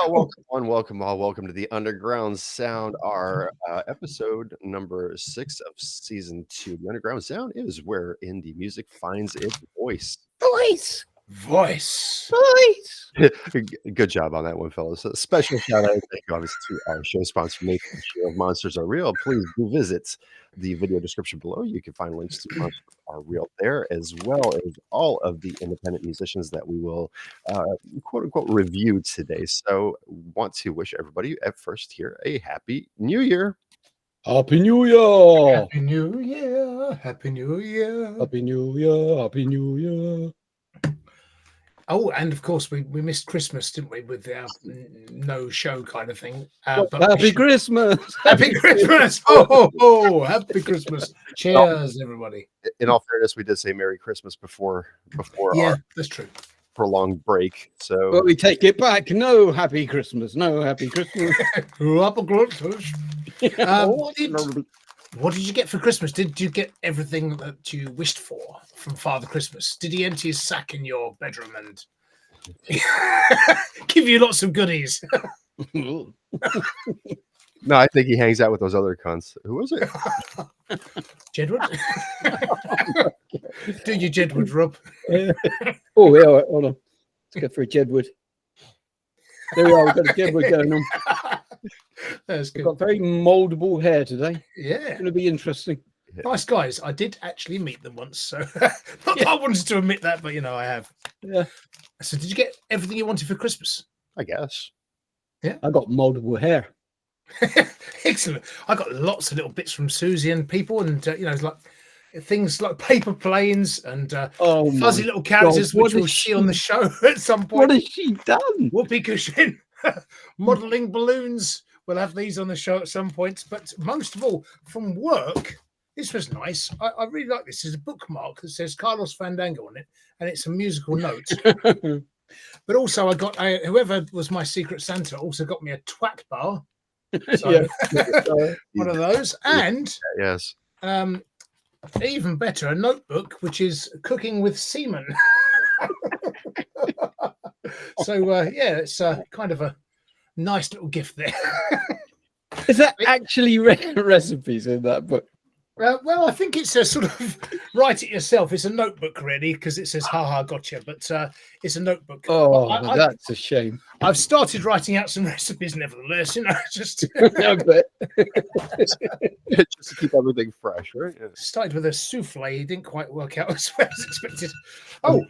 Well, welcome one, welcome all, welcome to the Underground Sound, our episode number 6 of season 2. The Underground Sound is where indie music finds its voice. Voice. Good job on that one, fellas. A special shout out, thank you, obviously, to our show sponsor, Make Sure Monsters Are Real. Please do visit the video description below. You can find links to Monsters Are Real there, as well as all of the independent musicians that we will quote unquote review today. So, want to wish everybody at first here a happy New Year. Happy New Year! Happy New Year. Happy New Year. Happy New Year! Happy New Year! Oh, and of course, we missed Christmas, didn't we, with our no show kind of thing. But happy Christmas! Happy Christmas! Oh, happy Christmas. Cheers, everybody. In all fairness, we did say Merry Christmas before Yeah, our that's true. prolonged break. So, But we take it back. No happy Christmas. No happy Christmas. Happy Christmas. What did you get for Christmas? Did you get everything that you wished for from Father Christmas? Did he empty his sack in your bedroom and give you lots of goodies? no, I think he hangs out with those other cunts. Who was it? Jedward? Do you Jedward, Rob? Oh, yeah, hold on. Let's go for a Jedward. There we are. We've got a Jedward going on. That's good. We've got very moldable hair today. Yeah. It's going to be interesting. Nice guys. I did actually meet them once, so not that I wanted to admit that, but I have. Yeah. So did you get everything you wanted for Christmas? I guess. Yeah. I got moldable hair. Excellent. I got lots of little bits from Susie and people, and like things like paper planes and fuzzy little characters, which we'll see on the show at some point. What has she done? Whoopee cushion, modelling balloons. We'll have these on the show at some point. But most of all, from work, this was nice. I really like this. There's a bookmark that says Carlos Fandango on it, and it's a musical note. But also, I got whoever was my Secret Santa also got me a twat bar. So, one of those, and yes, even better, a notebook which is cooking with semen. So it's kind of a nice little gift there. Is that actually recipes in that book? Well, I think it's a sort of write it yourself. It's a notebook, really, because it says "Ha ha, gotcha," but it's a notebook. Oh, that's a shame. I've started writing out some recipes, nevertheless. Just I bet. just to keep everything fresh, right? Yeah. Started with a souffle. It didn't quite work out as well as expected. Oh,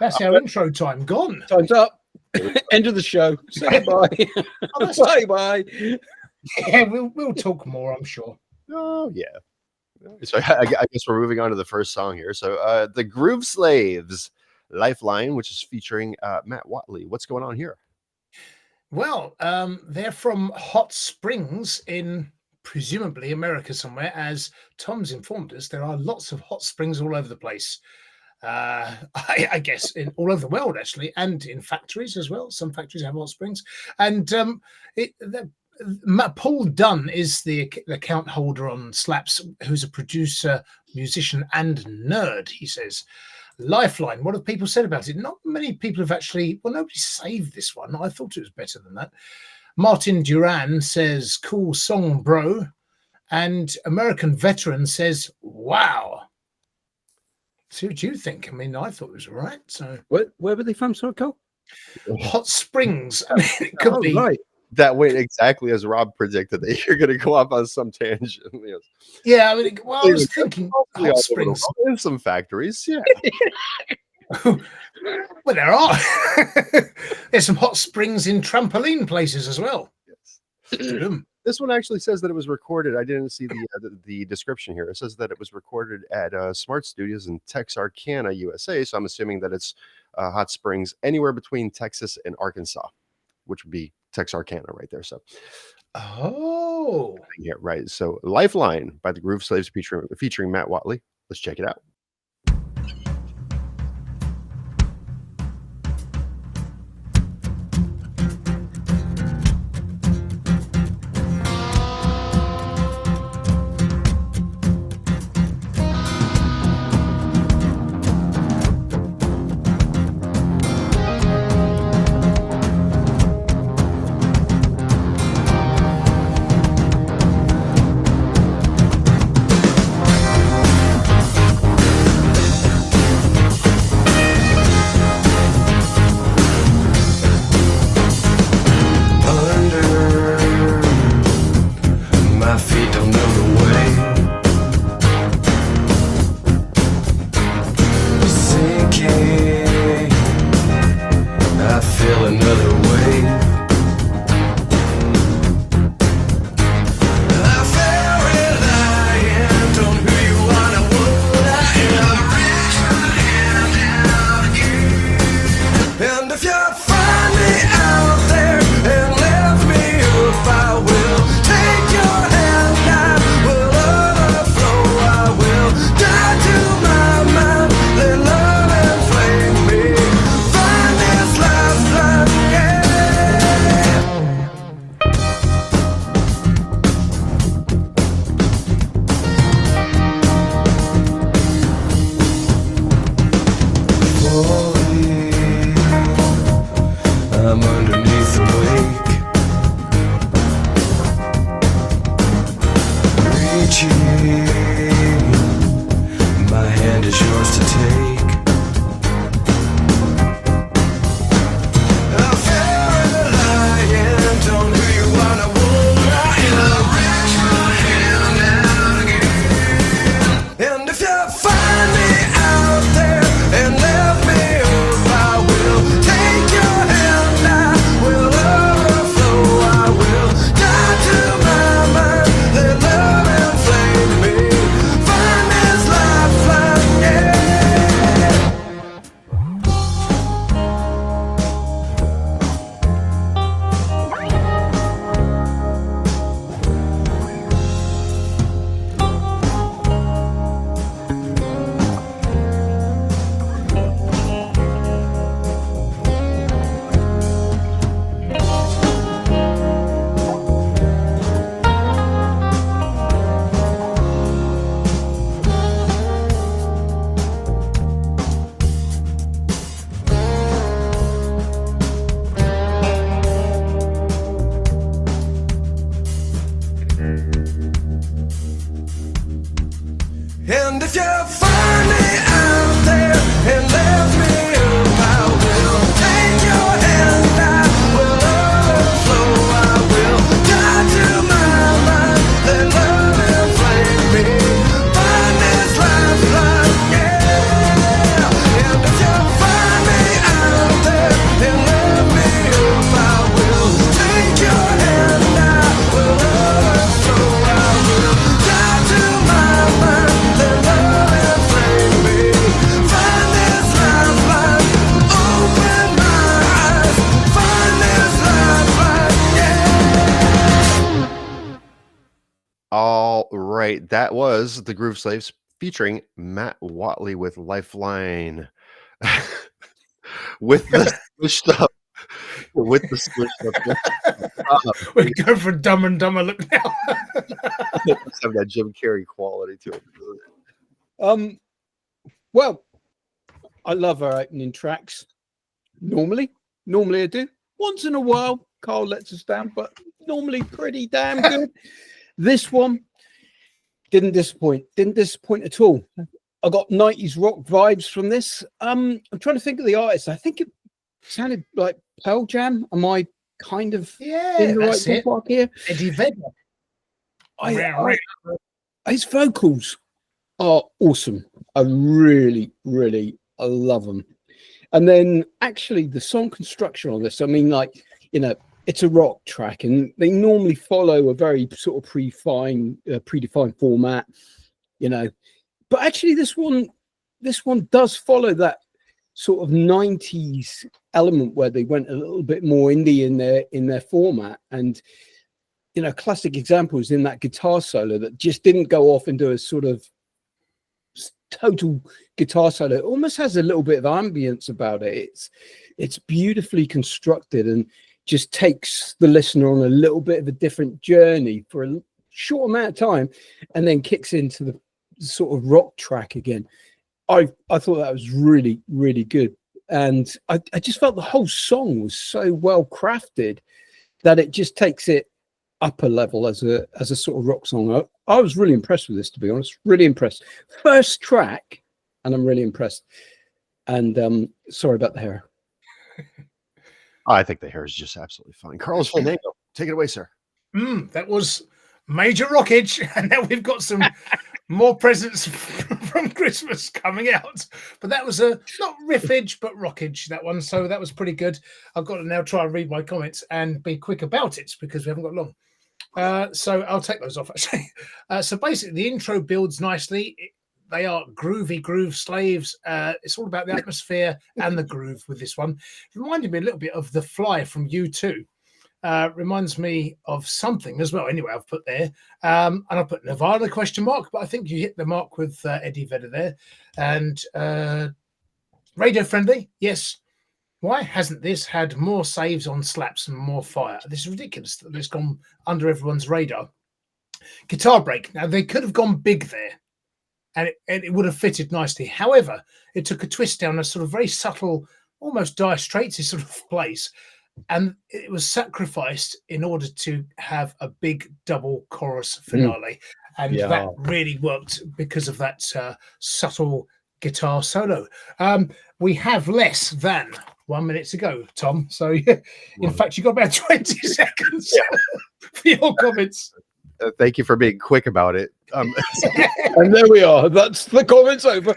that's our intro time gone. Time's up. End of the show. Say bye. Bye bye. Yeah, we'll talk more, I'm sure. Oh yeah. So I guess we're moving on to the first song here. So the Groove Slaves, Lifeline, which is featuring Matt Whatley. What's going on here? Well, they're from Hot Springs in presumably America somewhere. As Tom's informed us, there are lots of hot springs all over the place. I guess all over the world, actually, and in factories as well. Some factories have hot springs. And Paul Dunn is the account holder on Slaps, who's a producer, musician, and nerd, he says. Lifeline, what have people said about it? Not many people have actually, nobody saved this one. I thought it was better than that. Martin Duran says, cool song, bro. And American Veteran says, wow. So what do you think? I mean, I thought it was all right. So where were they from, sorry, Cole? Hot Springs. I mean, it could be. Right. That went exactly as Rob predicted that you're going to go off on some tangent. Yes. Yeah, I mean, I was thinking Hot Springs. In some factories, yeah. Well, there are. There's some hot springs in trampoline places as well. Yes. This one actually says that it was recorded. I didn't see the description here. It says that it was recorded at Smart Studios in Texarkana, USA. So I'm assuming that it's hot springs anywhere between Texas and Arkansas, which would be Texarkana right there. So, yeah, right. So, Lifeline by the Groove Slaves featuring Matt Whatley. Let's check it out. All right, that was the Groove Slaves featuring Matt Whatley with Lifeline. with the switched up, with the switched up. We're going for Dumb and Dumber look now. Let's have that Jim Carrey quality to it. Well, I love our opening tracks. Normally I do. Once in a while, Carl lets us down, but normally pretty damn good. This one didn't disappoint. Didn't disappoint at all. I got 90s rock vibes from this. I'm trying to think of the artist. I think it sounded like Pearl Jam. Am I kind of in the right ballpark here? Eddie Vedder. His vocals are awesome. I really love them. And then actually the song construction on this, I mean, like, you know, it's a rock track and they normally follow a very sort of predefined format, you know, but actually this one does follow that sort of 90s element where they went a little bit more indie in their format. And, you know, classic examples in that guitar solo that just didn't go off into a sort of total guitar solo. It almost has a little bit of ambience about it. It's beautifully constructed and just takes the listener on a little bit of a different journey for a short amount of time and then kicks into the sort of rock track again. I thought that was really good, and I just felt the whole song was so well crafted that it just takes it up a level as a sort of rock song. I was really impressed with this, to be honest. Really impressed. First track, and I'm really impressed. And sorry about the hair. I think the hair is just absolutely fine. Carlos Fandango, take it away, sir. That was major rockage, and now we've got some more presents from Christmas coming out. But that was a not riffage, but rockage, that one. So that was pretty good. I've got to now try and read my comments and be quick about it because we haven't got long. So I'll take those off, actually. So basically, the intro builds nicely. They are groovy groove slaves. It's all about the atmosphere and the groove with this one. It reminded me a little bit of The Fly from U2. Reminds me of something as well. Anyway, I've put there. And I put Nirvana ? But I think you hit the mark with Eddie Vedder there. And radio friendly, yes. Why hasn't this had more saves on slaps and more fire? This is ridiculous that it's gone under everyone's radar. Guitar break. Now, they could have gone big there, and it would have fitted nicely. However, it took a twist down a sort of very subtle, almost Dire Straits sort of place, and it was sacrificed in order to have a big double chorus finale. And that really worked because of that subtle guitar solo. We have less than 1 minute to go, Tom. So, in fact, you got about 20 seconds for your comments. Thank you for being quick about it. And there we are. That's the comments over.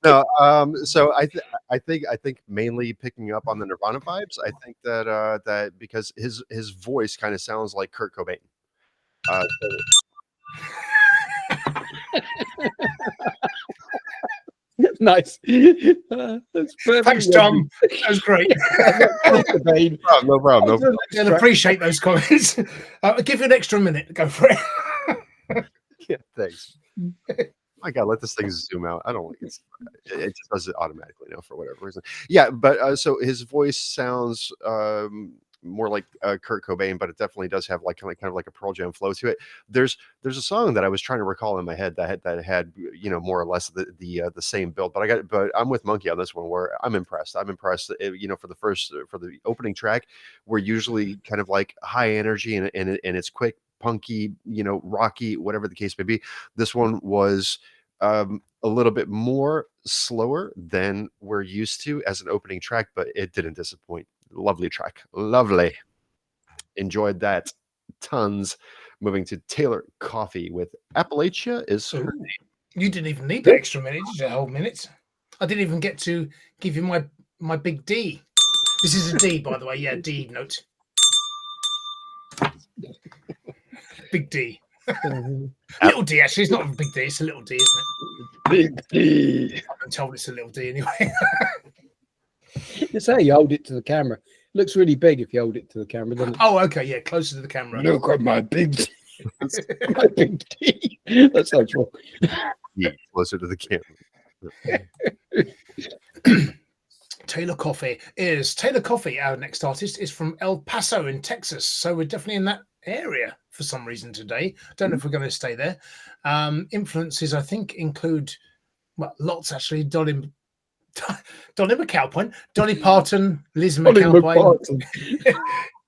No, so I think mainly picking up on the Nirvana vibes. I think that because his voice kind of sounds like Kurt Cobain. Nice. That's perfect. Thanks, Tom. That was great. No problem. I'll appreciate those comments. I'll give you an extra minute to go for it. Yeah, thanks. I gotta let this thing zoom out. I don't like it. It just does it automatically now for whatever reason. Yeah, but so his voice sounds more like Kurt Cobain, but it definitely does have like kind of like a Pearl Jam flow to it. There's a song that I was trying to recall in my head that had you know, more or less the same build, but I'm with Monkey on this one where I'm impressed. You know, for the opening track, we're usually kind of like high energy and it's quick, punky, you know, rocky, whatever the case may be. This one was a little bit more slower than we're used to as an opening track, but it didn't disappoint. Lovely track. Lovely. Enjoyed that. Tons. Moving to Taylor Coffey with Appalachia is her name. You didn't even need the extra minute, did you? A whole minute. I didn't even get to give you my big D. This is a D, by the way. Yeah, D note. Big D. Little D, actually. It's not a big D. It's a little D, isn't it? Big D. I've been told it's a little D anyway. It's how you hold it to the camera. Looks really big if you hold it to the camera, doesn't it? Oh, okay. Yeah, closer to the camera. Look at my big D. My big D. That sounds wrong. Yeah, closer to the camera. Taylor Coffey, our next artist, is from El Paso in Texas. So we're definitely in that area for some reason today. Don't know if we're going to stay there. Influences, I think, include, well, lots actually. Dolly McAlpine, Dolly Parton, Liz McAlpine,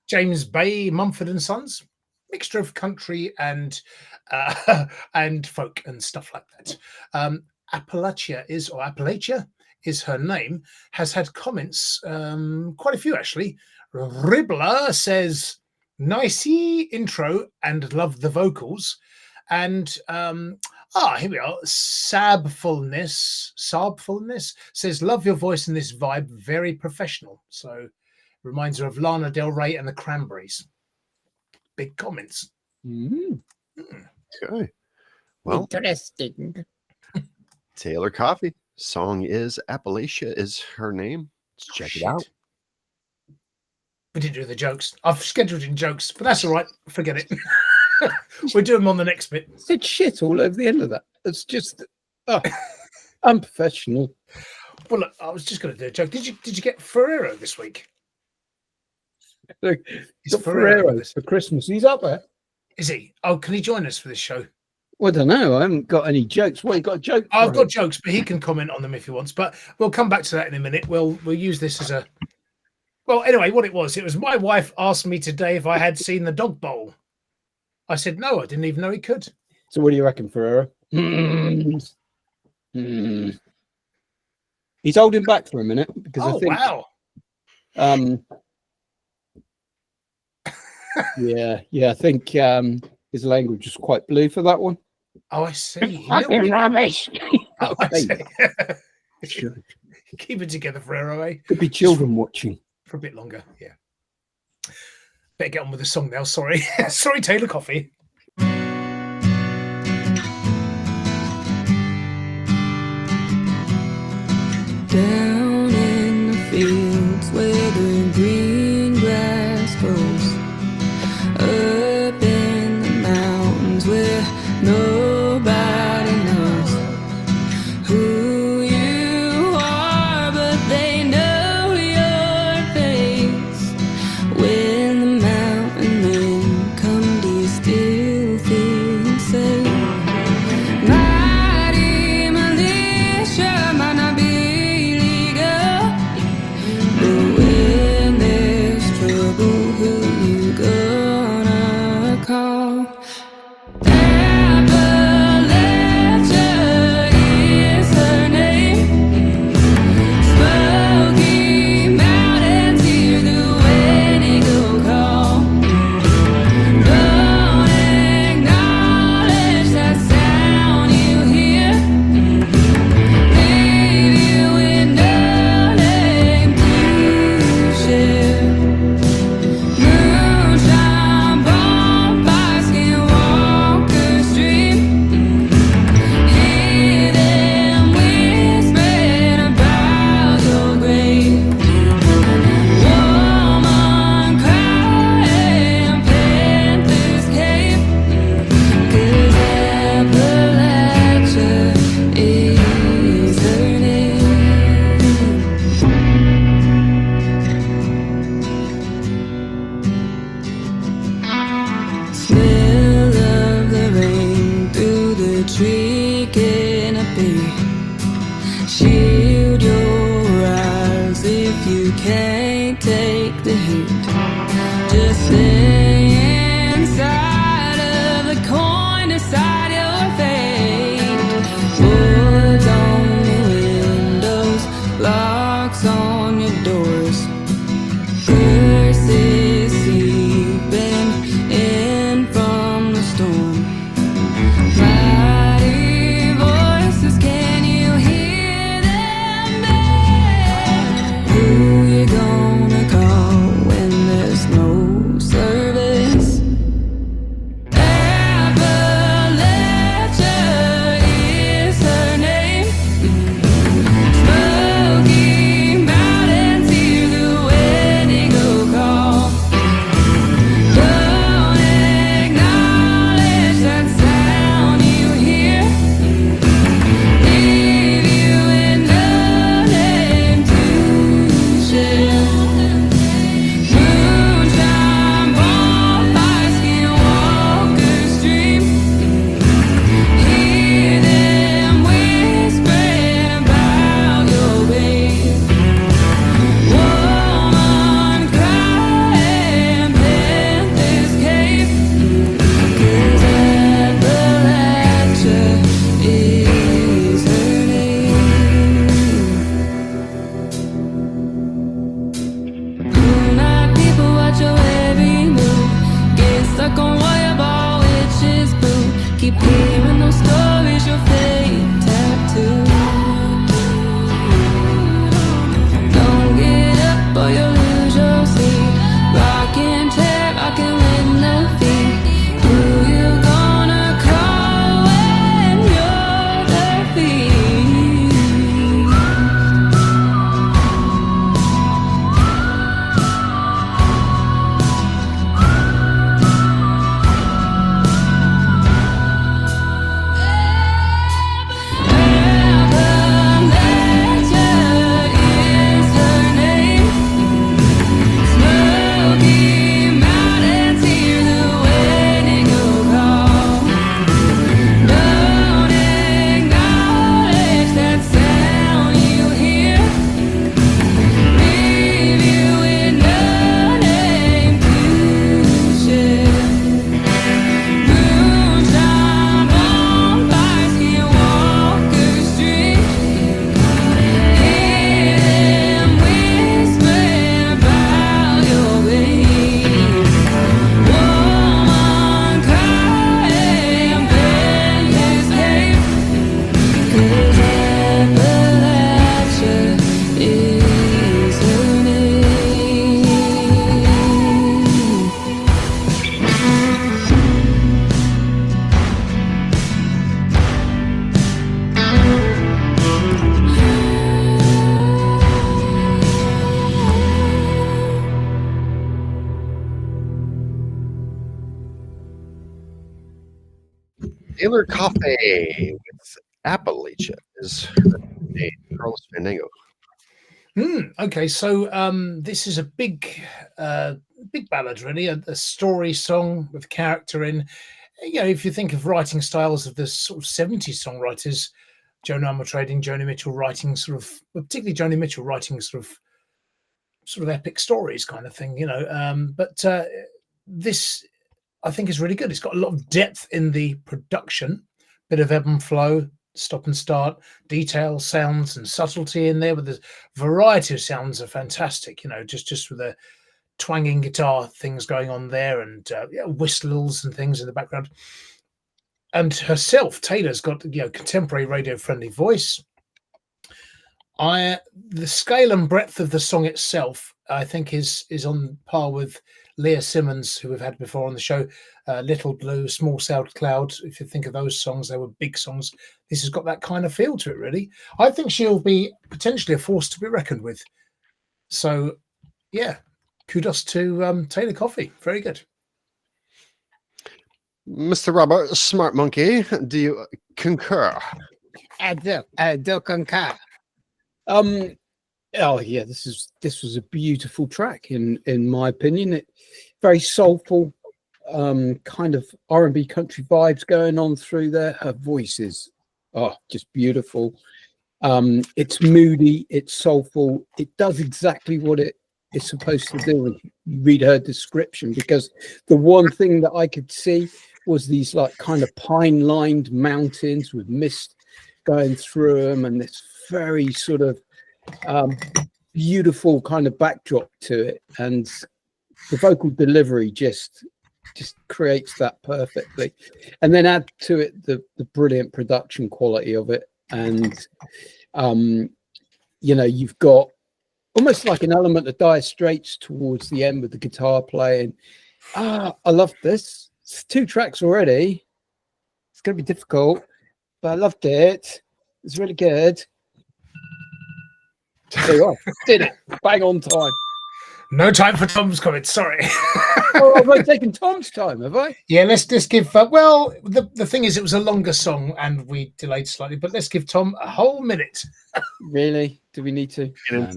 James Bay, Mumford and Sons, mixture of country and folk and stuff like that. Appalachia is her name, has had comments, quite a few actually. Ribbler says, nicey intro and love the vocals. And here we are. Sabfulness says, love your voice in this vibe, very professional. So reminds her of Lana Del Rey and the Cranberries. Big comments. Okay. Well, interesting. Taylor Coffey. Song is Appalachia is her name. Let's check it out. We didn't do the jokes. I've scheduled in jokes, but that's all right. Forget it. We'll do them on the next bit. Said shit all over the end of that. It's just unprofessional. Well, look, I was just going to do a joke. Did you get Ferrero this week? Look, Is Ferrero for Christmas. He's up there. Is he? Oh, can he join us for this show? Well, I don't know. I haven't got any jokes. Well, you got a joke? I've got jokes, but he can comment on them if he wants. But we'll come back to that in a minute. We'll use this as a... Well, anyway, what it was my wife asked me today if I had seen the Dog Bowl. I said, no, I didn't even know he could. So what do you reckon, Ferrero? He's holding back for a minute because I think... wow. I think his language is quite blue for that one. Oh, I see. Fucking rubbish. Oh, I see. Keep it together, Ferrero, eh? Could be children watching. For a bit longer, yeah. Better get on with the song now, sorry. Sorry, Taylor Coffey. Down in the fields where the green grass grows, up in the mountains where nobody knows who you are, but they know your face. When the mountain men come, do you still feel safe? Mighty militia might not be legal, but when there's trouble, who you gonna call? Appalachia is her name. Smoky Mountains hear the Wendigo call. Don't acknowledge that sound you hear. Leave you with no name to share. Moonshine bonfires can walk a stream. Hear them whispering about your grave. Woman crying, Panthers cave. 'Cause Appalachia is her name. Smell of the rain through the tree canopy. Shield your eyes if you can't take the heat. Just stay inside of the coin inside your fate. Boards on your windows, locks on your doors. Curses seeping in from the storm. Mighty voices, can you hear them beg? Who you gonna call when there's no Taylor Coffey with Appalachia is a Carlos Fandango. Okay, so this is a big ballad, really, a story song with character in. You know, if you think of writing styles of the sort of 70s songwriters, Joan Armatrading, Joni Mitchell writing particularly Joni Mitchell writing sort of epic stories kind of thing, you know. But this, I think, is really good. It's got a lot of depth in the production, bit of ebb and flow, stop and start, detail, sounds, and subtlety in there. But the variety of sounds are fantastic. You know, just with the twanging guitar things going on there, and whistles and things in the background. And herself, Taylor's got, you know, contemporary radio friendly voice. The scale and breadth of the song itself, I think, is on par with Leah Simmons, who we've had before on the show. Little Blue, Small South Cloud. If you think of those songs, they were big songs. This has got that kind of feel to it, really. I think she'll be potentially a force to be reckoned with. So, yeah, kudos to Taylor Coffey. Very good. Mr. Robert Smart Monkey, do you concur? I do concur. Oh yeah, this was a beautiful track in my opinion. It very soulful, kind of R&B country vibes going on through there. Her voice is just beautiful. It's moody, it's soulful. It does exactly what it is supposed to do when you read her description, because the one thing that I could see was these like kind of pine lined mountains with mist going through them, and this very sort of beautiful kind of backdrop to it, and the vocal delivery just creates that perfectly. And then add to it the brilliant production quality of it, and you know, you've got almost like an element of Dire Straits towards the end with the guitar playing. I love this. It's 2 tracks already. It's going to be difficult, but I loved it. It's really good. There you are. Did it. Bang on time. No time for Tom's comments. Sorry. Oh, have I taken Tom's time? Have I? Yeah, let's just give. Well, the thing is, it was a longer song and we delayed slightly, but let's give Tom a whole minute. Really? Do we need to? No.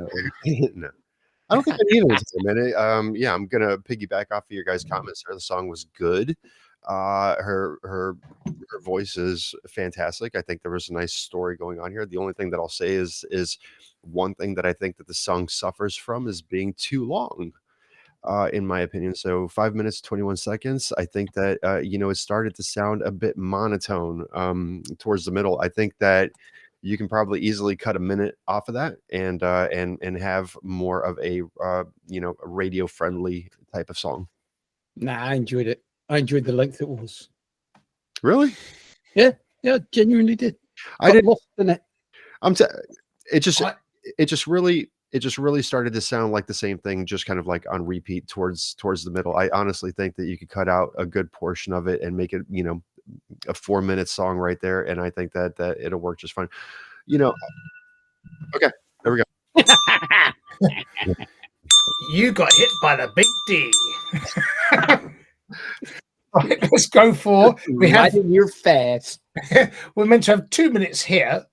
I don't think I need it a minute. Yeah, I'm gonna piggyback off of your guys' comments there. The song was good. Her voice is fantastic. I think there was a nice story going on here. The only thing that I'll say is one thing that I think that the song suffers from is being too long, in my opinion. So 5 minutes 21 seconds. I think that you know, it started to sound a bit monotone towards the middle. I think that you can probably easily cut a minute off of that and have more of a you know, a radio friendly type of song. Nah, I enjoyed it. I enjoyed the length it was. Really? Yeah, genuinely did. I did. Lost in it. It just really started to sound like the same thing, just kind of like on repeat towards the middle. I honestly think that you could cut out a good portion of it and make it, you know, a 4-minute song right there, and I think that it'll work just fine. You know. Okay, there we go. You got hit by the big D. Right, let's go for. We have in your face. We're meant to have 2 minutes here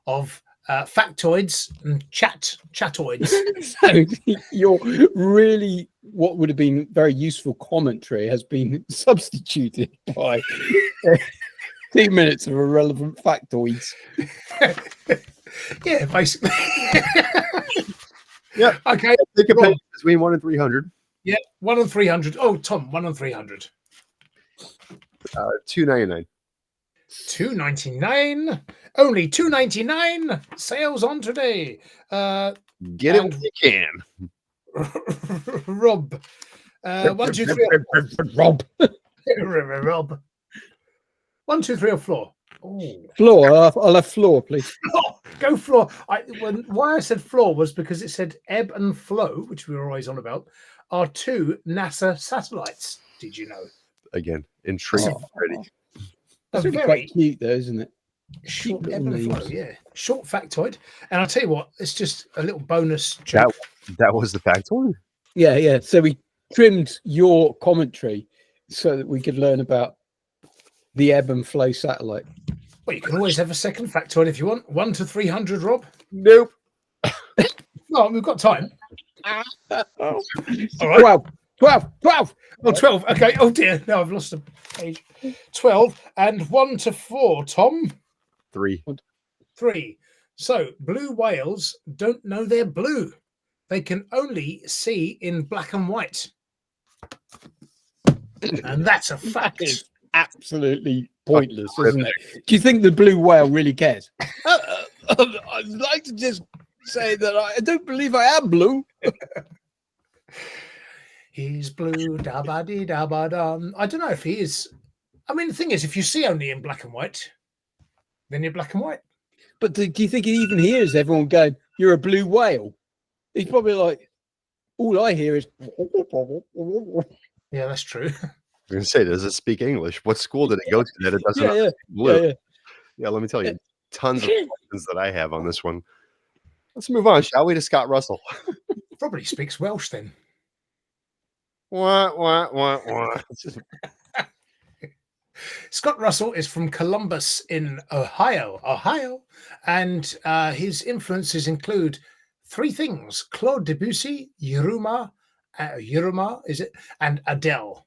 of factoids and chatoids. So you're really, what would have been very useful commentary has been substituted by 2 minutes of irrelevant factoids. Yeah, basically. Yeah. Okay. Take a pick between 1 and 300. Yeah, 1 and 300. Oh, Tom, 1 and 300. $2.99. $2.99. Only $2.99. Sales on today. Get it when you can. Rob. 1, 2, 3. Rob. Rob. 1, 2, 3 or floor. Oh. Floor. I'll have floor, please. Floor. Go floor. Why I said floor was because it said ebb and flow, which we were always on about, are 2 NASA satellites. Did you know? Again, intrigued already. That's really quite cute, though, isn't it? Short ebb and flow, yeah. Short factoid. And I'll tell you what, it's just a little bonus joke. That was the factoid? Yeah. So we trimmed your commentary so that we could learn about the ebb and flow satellite. Well, you can always have a second factoid if you want. 1 to 300, Rob. Nope. No, we've got time. All right. 12, 12, 12. Oh, 12. Okay. Oh dear. No, I've lost a page. 12 and 1 to 4. Tom. 3. 3. So blue whales don't know they're blue. They can only see in black and white. And that's a fact. That is absolutely pointless, isn't it? Do you think the blue whale really cares? I'd like to just say that I don't believe I am blue. He's blue, da ba dee da ba dum. I don't know if he is. I mean, the thing is, if you see only in black and white, then you're black and white. But do you think he even hears everyone going, "You're a blue whale"? He's probably like, all I hear is. Yeah, that's true. I was going to say, does it speak English? What school did it go to that it doesn't? Yeah, blue? yeah. Yeah, let me tell you, tons of questions that I have on this one. Let's move on, shall we, to Scott Russell? Probably speaks Welsh then. Wah. Scott Russell is from Columbus in Ohio, and his influences include 3 things: Claude Debussy, Yuruma, is it, and Adele.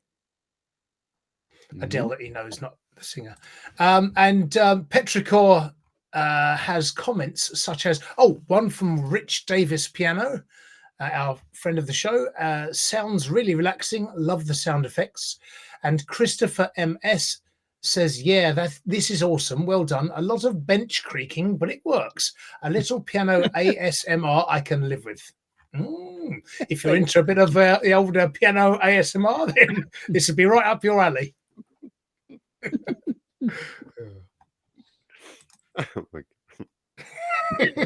Adele that he knows, not the singer. And Petrichor has comments such as, one from Rich Davis Piano, our friend of the show. Sounds really relaxing. Love the sound effects. And Christopher MS says, yeah, this is awesome. Well done. A lot of bench creaking, but it works. A little piano ASMR I can live with. If you're into a bit of the older piano ASMR, then this would be right up your alley.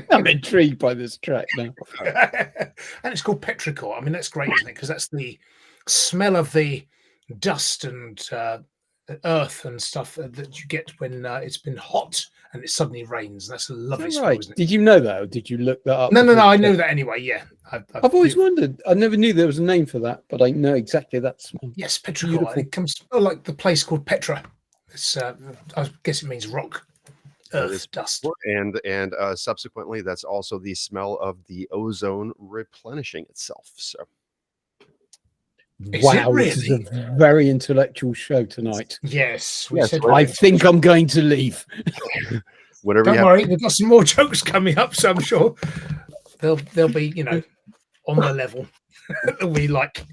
I'm intrigued by this track now. And it's called Petrichor. I mean, that's great, isn't it? Because that's the smell of the dust and earth and stuff that you get when it's been hot and it suddenly rains. That's a lovely smell, isn't it? Did you know that, or did you look that up? No. I knew that anyway. Yeah, I've always wondered. I never knew there was a name for that, but I know exactly that smell. Yes, Petrichor. It comes like the place called Petra. It's I guess it means rock, earth, dust. And subsequently, that's also the smell of the ozone replenishing itself. So. Wow, this is a very intellectual show tonight. Yes, I think I'm going to leave. Whatever. Don't worry, we've got some more jokes coming up, so I'm sure they'll be, on the level that we like.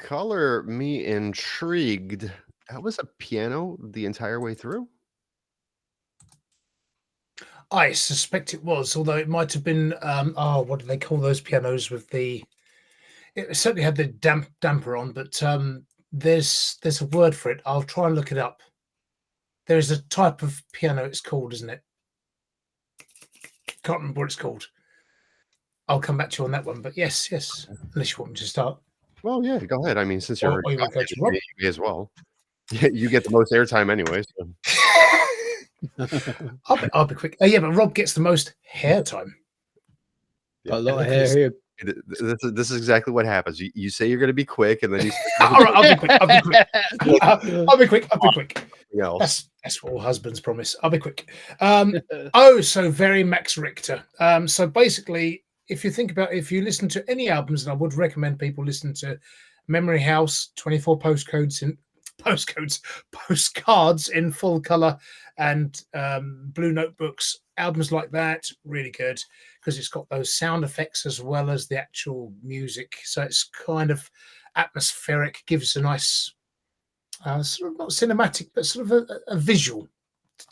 color me intrigued. That was a piano the entire way through? I suspect it was, although it might have been. What do they call those pianos with the? It certainly had the damper on, but there's a word for it. I'll try and look it up. There is a type of piano. It's called, isn't it? Can't remember what it's called. I'll come back to you on that one. But yes, unless you want me to start. Well, yeah, go ahead. I mean, since you're Or you would go to Rob. you may as well. Yeah, you get the most airtime anyway. So. I'll be quick. Yeah, but Rob gets the most hair time. A lot of hair here. This is exactly what happens. You say you're going to be quick, and then you. All right, I'll be quick. I'll be quick. Yeah. That's what all husbands promise. I'll be quick. So very Max Richter. So basically, if you listen to any albums, and I would recommend people listen to Memory House, 24 postcards in full color, and Blue Notebooks, albums like that, really good because it's got those sound effects as well as the actual music. So it's kind of atmospheric, gives a nice sort of not cinematic, but sort of a visual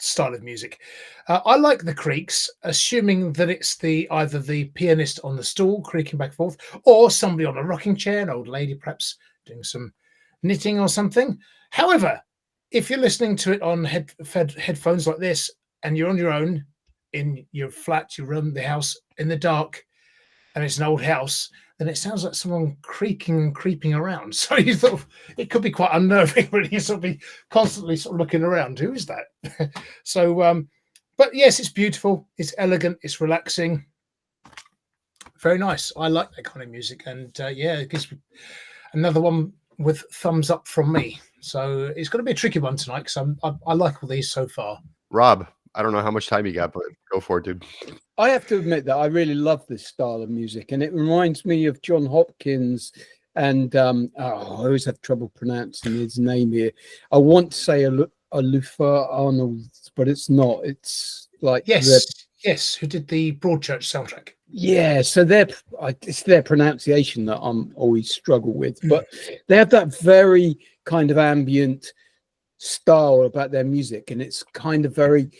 style of music. I like the creaks, assuming that it's either the pianist on the stool creaking back and forth, or somebody on a rocking chair, an old lady perhaps doing some knitting or something. However, if you're listening to it on headphones like this, and you're on your own in your flat, your room, the house, in the dark, and it's an old house, then it sounds like someone creaking and creeping around. So you thought it could be quite unnerving, really. You sort of be constantly sort of looking around. Who is that? So, but yes, it's beautiful. It's elegant. It's relaxing. Very nice. I like that kind of music. And yeah, it gives me another one with thumbs up from me. So it's going to be a tricky one tonight because I like all these so far. Rob, I don't know how much time you got, but go for it, dude. I have to admit that I really love this style of music, and it reminds me of John Hopkins. And I always have trouble pronouncing his name here. I want to say Alufa Arnold, but it's not. It's like yes. Who did the Broadchurch soundtrack? Yeah, so it's their pronunciation that I'm always struggle with, but they have that very kind of ambient style about their music, and it's kind of very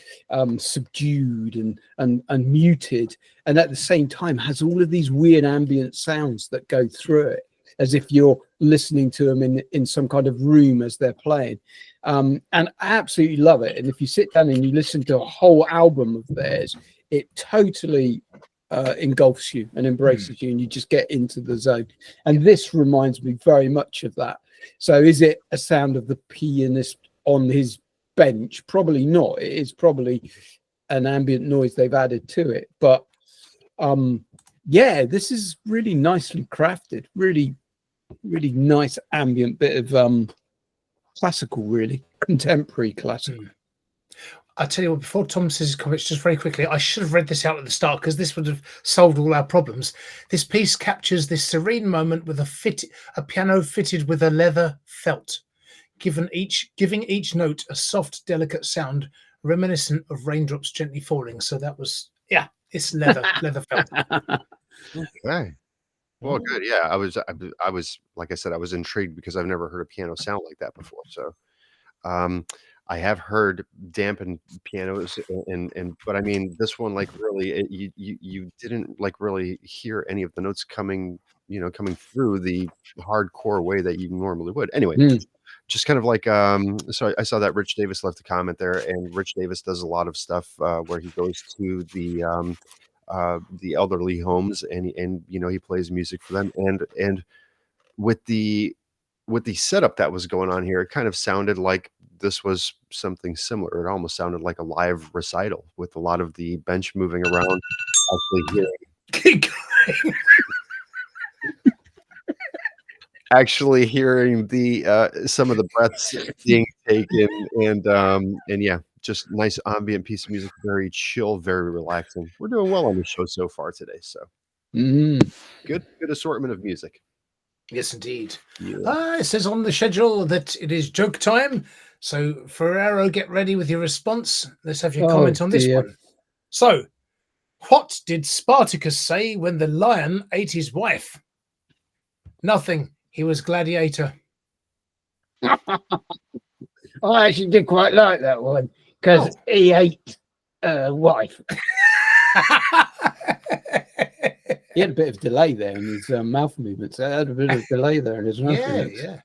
subdued and muted, and at the same time has all of these weird ambient sounds that go through it, as if you're listening to them in some kind of room as they're playing. And I absolutely love it. And if you sit down and you listen to a whole album of theirs, it totally engulfs you and embraces you, and you just get into the zone. And this reminds me very much of that. So is it a sound of the pianist on his bench? Probably not. It is probably an ambient noise they've added to it. But yeah, this is really nicely crafted, really nice ambient bit of classical, really contemporary classical. I tell you what, before Tom says his comments, just very quickly, I should have read this out at the start because this would have solved all our problems. This piece captures this serene moment with a piano fitted with a leather felt, giving each note a soft, delicate sound reminiscent of raindrops gently falling. So that was, yeah, it's leather felt. Okay. Well, good. Yeah, I was like I said, I was intrigued because I've never heard a piano sound like that before. So, I have heard dampened pianos, but I mean, this one, like, really, you didn't like really hear any of the notes coming through the hardcore way that you normally would. Anyway, just kind of like, so I saw that Rich Davis left a comment there, and Rich Davis does a lot of stuff where he goes to the elderly homes and he plays music for them, and with the setup that was going on here, it kind of sounded like this was something similar. It almost sounded like a live recital with a lot of the bench moving around. Actually hearing the some of the breaths being taken, and yeah, just nice ambient piece of music, very chill, very relaxing. We're doing well on the show so far today, so good assortment of music. Yes, indeed. Yeah. It says on the schedule that it is joke time. So, Ferrero, get ready with your response. Let's have your comment on this one. So, what did Spartacus say when the lion ate his wife? Nothing. He was Gladiator. I actually did quite like that one because he ate wife. He had a bit of delay there in his mouth movements. I had a bit of delay there in his mouth movements. Yeah.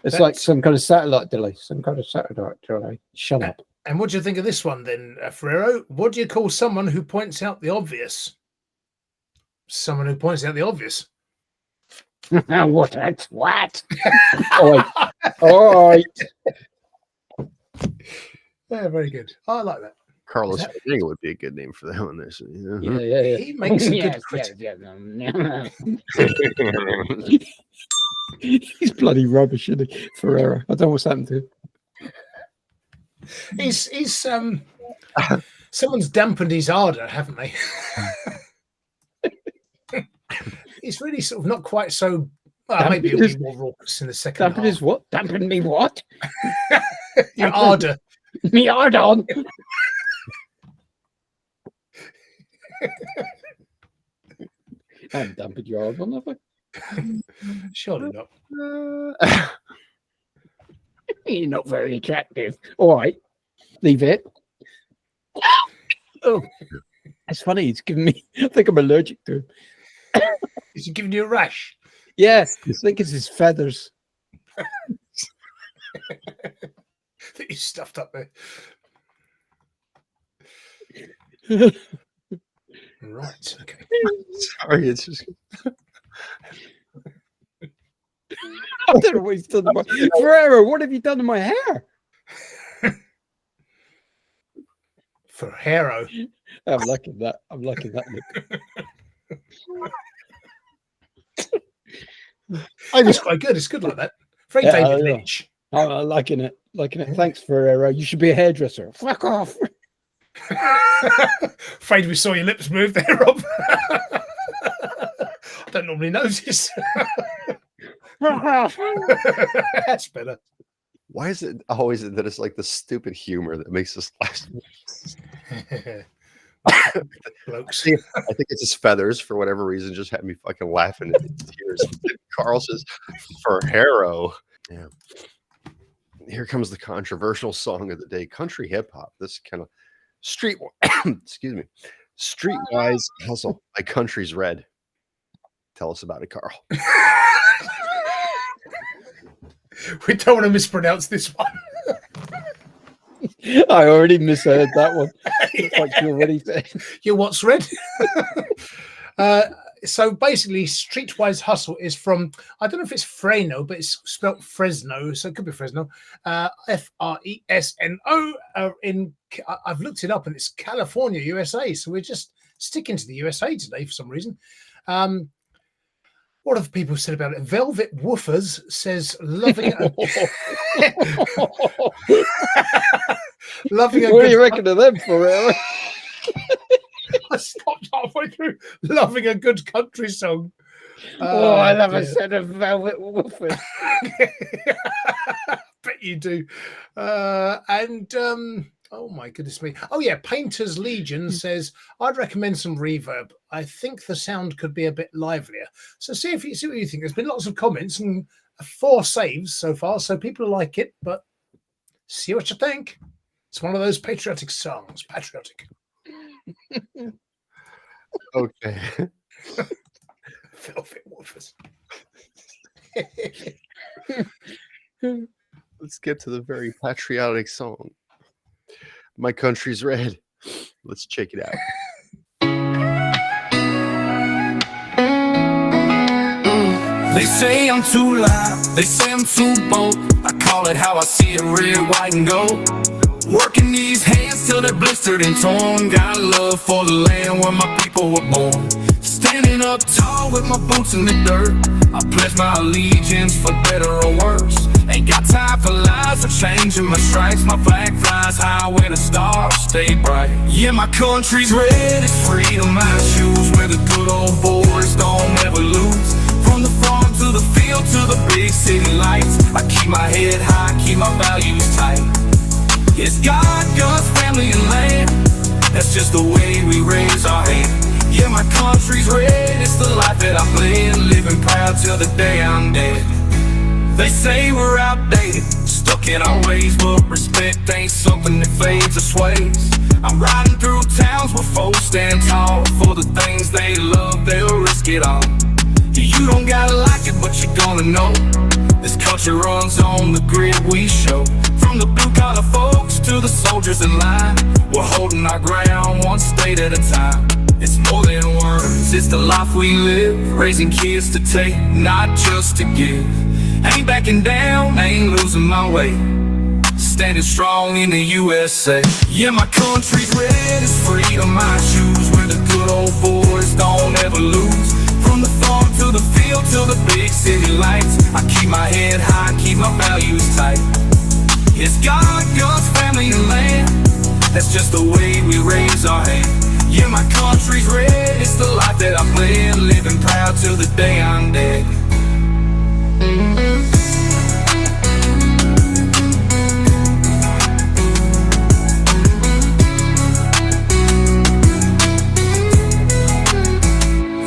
It's like some kind of satellite delay. Some kind of satellite delay. Shut up. And what do you think of this one then, Ferrero? What do you call someone who points out the obvious? Someone who points out the obvious. What? That's what? All right. Yeah, very good. I like that. CarlosFandango would be a good name for that one. There, so, Yeah. He makes a good critic. He's bloody rubbish, isn't he? Ferrero. I don't know what's happened to him. He's someone's dampened his ardor, haven't they? He's really sort of not quite so. Well, maybe it'll be more raucous in the second half. Dampened his what? Dampened me what? Your ardor. Me ardor. I haven't dampened your ardor, have I? Surely not. You're not very attractive. All right, leave it. Oh, that's funny. He's giving me. I think I'm allergic to him. Is he giving you a rash? Yes, I think it's his feathers. That he's stuffed up there. Right. Okay. Sorry, it's just. I don't know what he's done to my Ferrero. What have you done to my hair? Ferrero. I'm liking that. I'm liking that look. It's quite good. It's good like that. Very David Lynch. I'm liking it. Liking it. Thanks, Ferrero. You should be a hairdresser. Fuck off. Afraid we saw your lips move there, Rob. I don't normally notice. That's better. Why is it always that it's like the stupid humor that makes us laugh? Blokes. I think it's his feathers for whatever reason just had me fucking laughing at tears. Carl says Ferrero. Yeah. Here comes the controversial song of the day, country hip hop. This kind of street excuse me. Streetwise Hustle by Country's Red. Tell us about it, Carl. We don't want to mispronounce this one. I already misheard that one. Like you already said. You're what's red? So basically, Streetwise Hustle is from, I don't know if it's Fresno, but it's spelt Fresno, so it could be Fresno. Fresno. I've looked it up, and it's California, USA. So we're just sticking to the USA today for some reason. What have people said about it? Velvet Woofers says loving a loving a What good do you reckon of them, Ferrero? I stopped halfway through. Loving a good country song. I love a set of Velvet Woofers. Bet you do. Oh my goodness me. Oh yeah, Painter's Legion says I'd recommend some reverb. I think the sound could be a bit livelier. So see what you think. There's been lots of comments and 4 saves so far, so people like it, but see what you think. It's one of those patriotic songs. Patriotic. Okay. Velvet Woofers. Let's get to the very patriotic song. My Country's Red. Let's check it out. They say I'm too loud, they say I'm too bold. I call it how I see it, red, white, and gold. Working these hands till they're blistered and torn. Got love for the land where my people were born. Standing up tall with my boots in the dirt. I pledge my allegiance for better or worse. Ain't got time for lies or changing my stripes. My flag flies high where the stars stay bright. Yeah, my country's red, it's freedom I choose. Where the good old boys don't ever lose. From the farm to the field to the big city lights. I keep my head high, keep my values tight. It's God, guns, family, and land. That's just the way we raise our hand. Yeah, my country country's red, it's the life that I'm living, living proud till the day I'm dead. They say we're outdated, stuck in our ways, but respect ain't something that fades or sways. I'm riding through towns where folks stand tall for the things they love, they'll risk it all. You don't gotta like it, but you're gonna know this country runs on the grid we show. From the blue-collar folks to the soldiers in line, we're holding our ground one state at a time. It's more than words, it's the life we live, raising kids to take, not just to give. Ain't backing down, ain't losing my way, standing strong in the USA. Yeah, my country's red, it's freedom I choose, where the good old boys don't ever lose. From the farm to the field to the big city lights, I keep my head high, keep my values tight. It's God, guns, family, and land, that's just the way we raise our hand. Yeah, my country's red, it's the life that I'm living, living proud till the day I'm dead.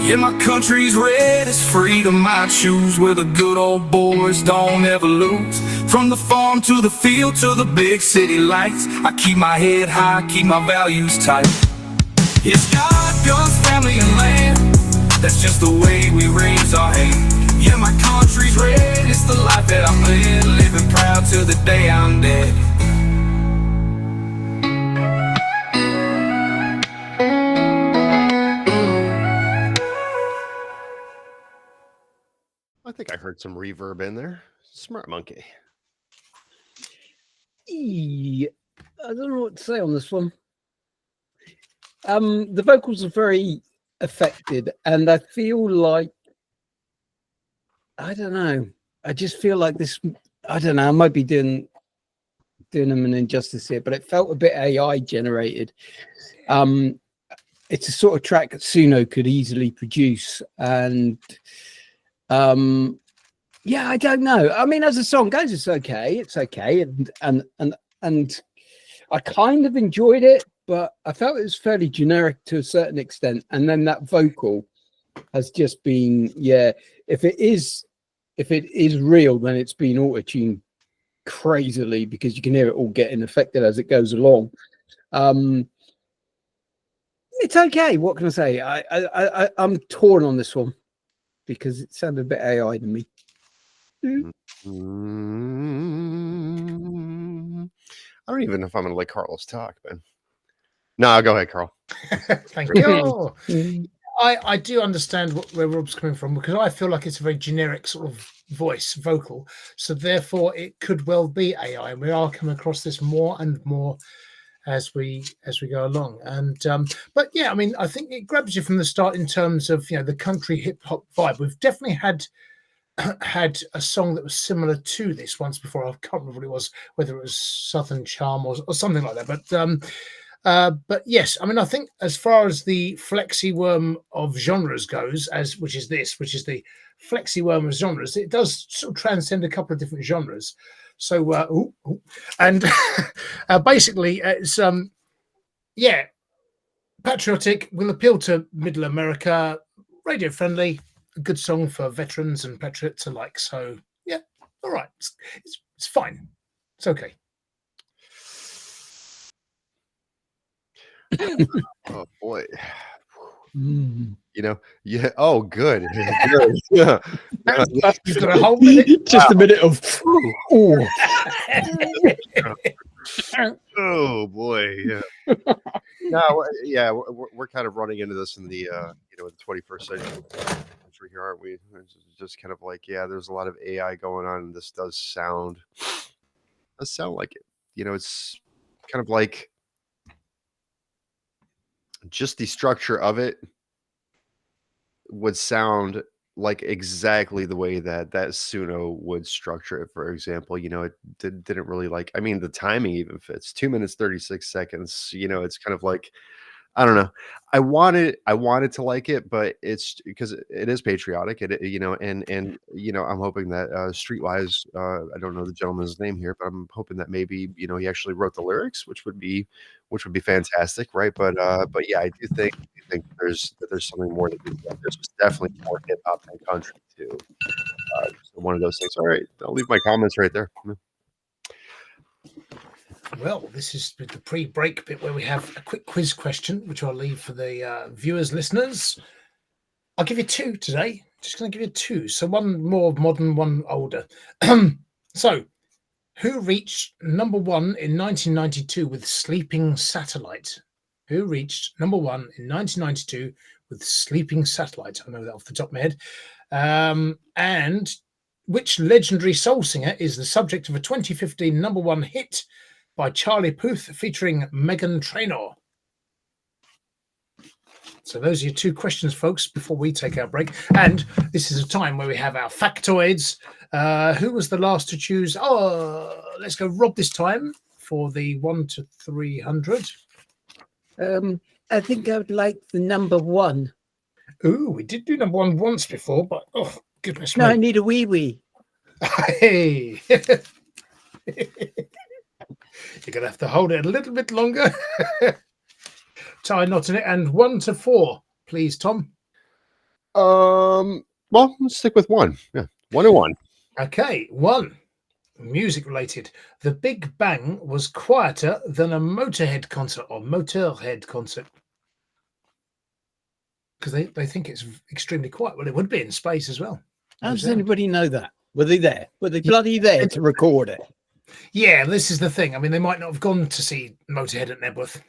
Yeah, my country's red, it's freedom I choose, where the good old boys don't ever lose. From the farm to the field to the big city lights, I keep my head high, keep my values tight. It's God, guns, family, and land, that's just the way we raise our hand. Yeah, my country's red, it's the life that I'm living, living proud till the day I'm dead. I think I heard some reverb in there. Smart monkey. I don't know what to say on this one. The vocals are very affected, and I feel like, I don't know, I just feel like this, I don't know, I might be doing them an injustice here, but it felt a bit AI generated. It's a sort of track that Suno could easily produce, and yeah, I don't know. I mean, as a song goes, it's okay, and I kind of enjoyed it, but I felt it was fairly generic to a certain extent. And then that vocal has just been, yeah, if it is real, then it's been auto-tuned crazily, because you can hear it all getting affected as it goes along. It's okay. What can I say? I'm torn on this one, because it sounded a bit AI to me. I don't even know if I'm going to let Carlos talk, man. No, go ahead, Carl. Thank you. I do understand where Rob's coming from, because I feel like it's a very generic sort of vocal. So therefore, it could well be AI, and we are coming across this more and more as we go along. And but yeah, I mean, I think it grabs you from the start in terms of, you know, the country hip hop vibe. We've definitely had a song that was similar to this once before. I can't remember what it was, whether it was Southern Charm or something like that. But yes, I mean, I think as far as the flexi worm of genres goes, which is the flexi worm of genres, it does sort of transcend a couple of different genres. So and basically it's yeah, patriotic, will appeal to middle America, radio friendly, a good song for veterans and patriots alike. So yeah, all right, it's fine, it's okay. Oh boy. Mm. You know, yeah. Oh, good. Good. Yeah. You've got a whole minute. Just a minute of oh. Oh boy. Yeah. No. Yeah. We're kind of running into this in the the 21st century here, aren't we? It's just kind of like, yeah, there's a lot of AI going on, and this does sound like it. You know, it's kind of like just the structure of it would sound like exactly the way that Suno would structure it. For example, you know, it didn't really, like, I mean, the timing even fits 2 minutes 36 seconds. You know, it's kind of like I don't know. I wanted to like it, but it's because it is patriotic. And I'm hoping that Streetwise, I don't know the gentleman's name here, but I'm hoping that maybe he actually wrote the lyrics, which would be fantastic, right? But yeah, I do think there's something more that there's definitely more hip hop than country too. So one of those things. All right, I'll leave my comments right there. Well, this is the pre-break bit where we have a quick quiz question, which I'll leave for the viewers, listeners. I'll give you two today. Just going to give you two. So one more modern, one older. So, who reached number one in 1992 with Sleeping Satellite? Who reached number one in 1992 with Sleeping Satellite? I know that off the top of my head. And which legendary soul singer is the subject of a 2015 number one hit by Charlie Puth featuring Meghan Trainor? So those are your two questions, folks, before we take our break. And this is a time where we have our factoids. Who was the last to choose? Oh, let's go Rob this time for the 1 to 300. I think I would like the number one. Ooh, we did do number one once before, but oh, goodness No, me. I need a wee wee. Hey. You're going to have to hold it a little bit longer. Tie a knot in it. And 1 to 4, please, Tom. Well, let's stick with one. Yeah, 1 and 1. Okay, 1. Music related. The Big Bang was quieter than a Motorhead concert or Motorhead concert. Because they think it's extremely quiet. Well, it would be in space as well. How does anybody know that? Were they there? Were they bloody there to record it? Yeah, this is the thing. I mean, they might not have gone to see Motorhead at Nebworth.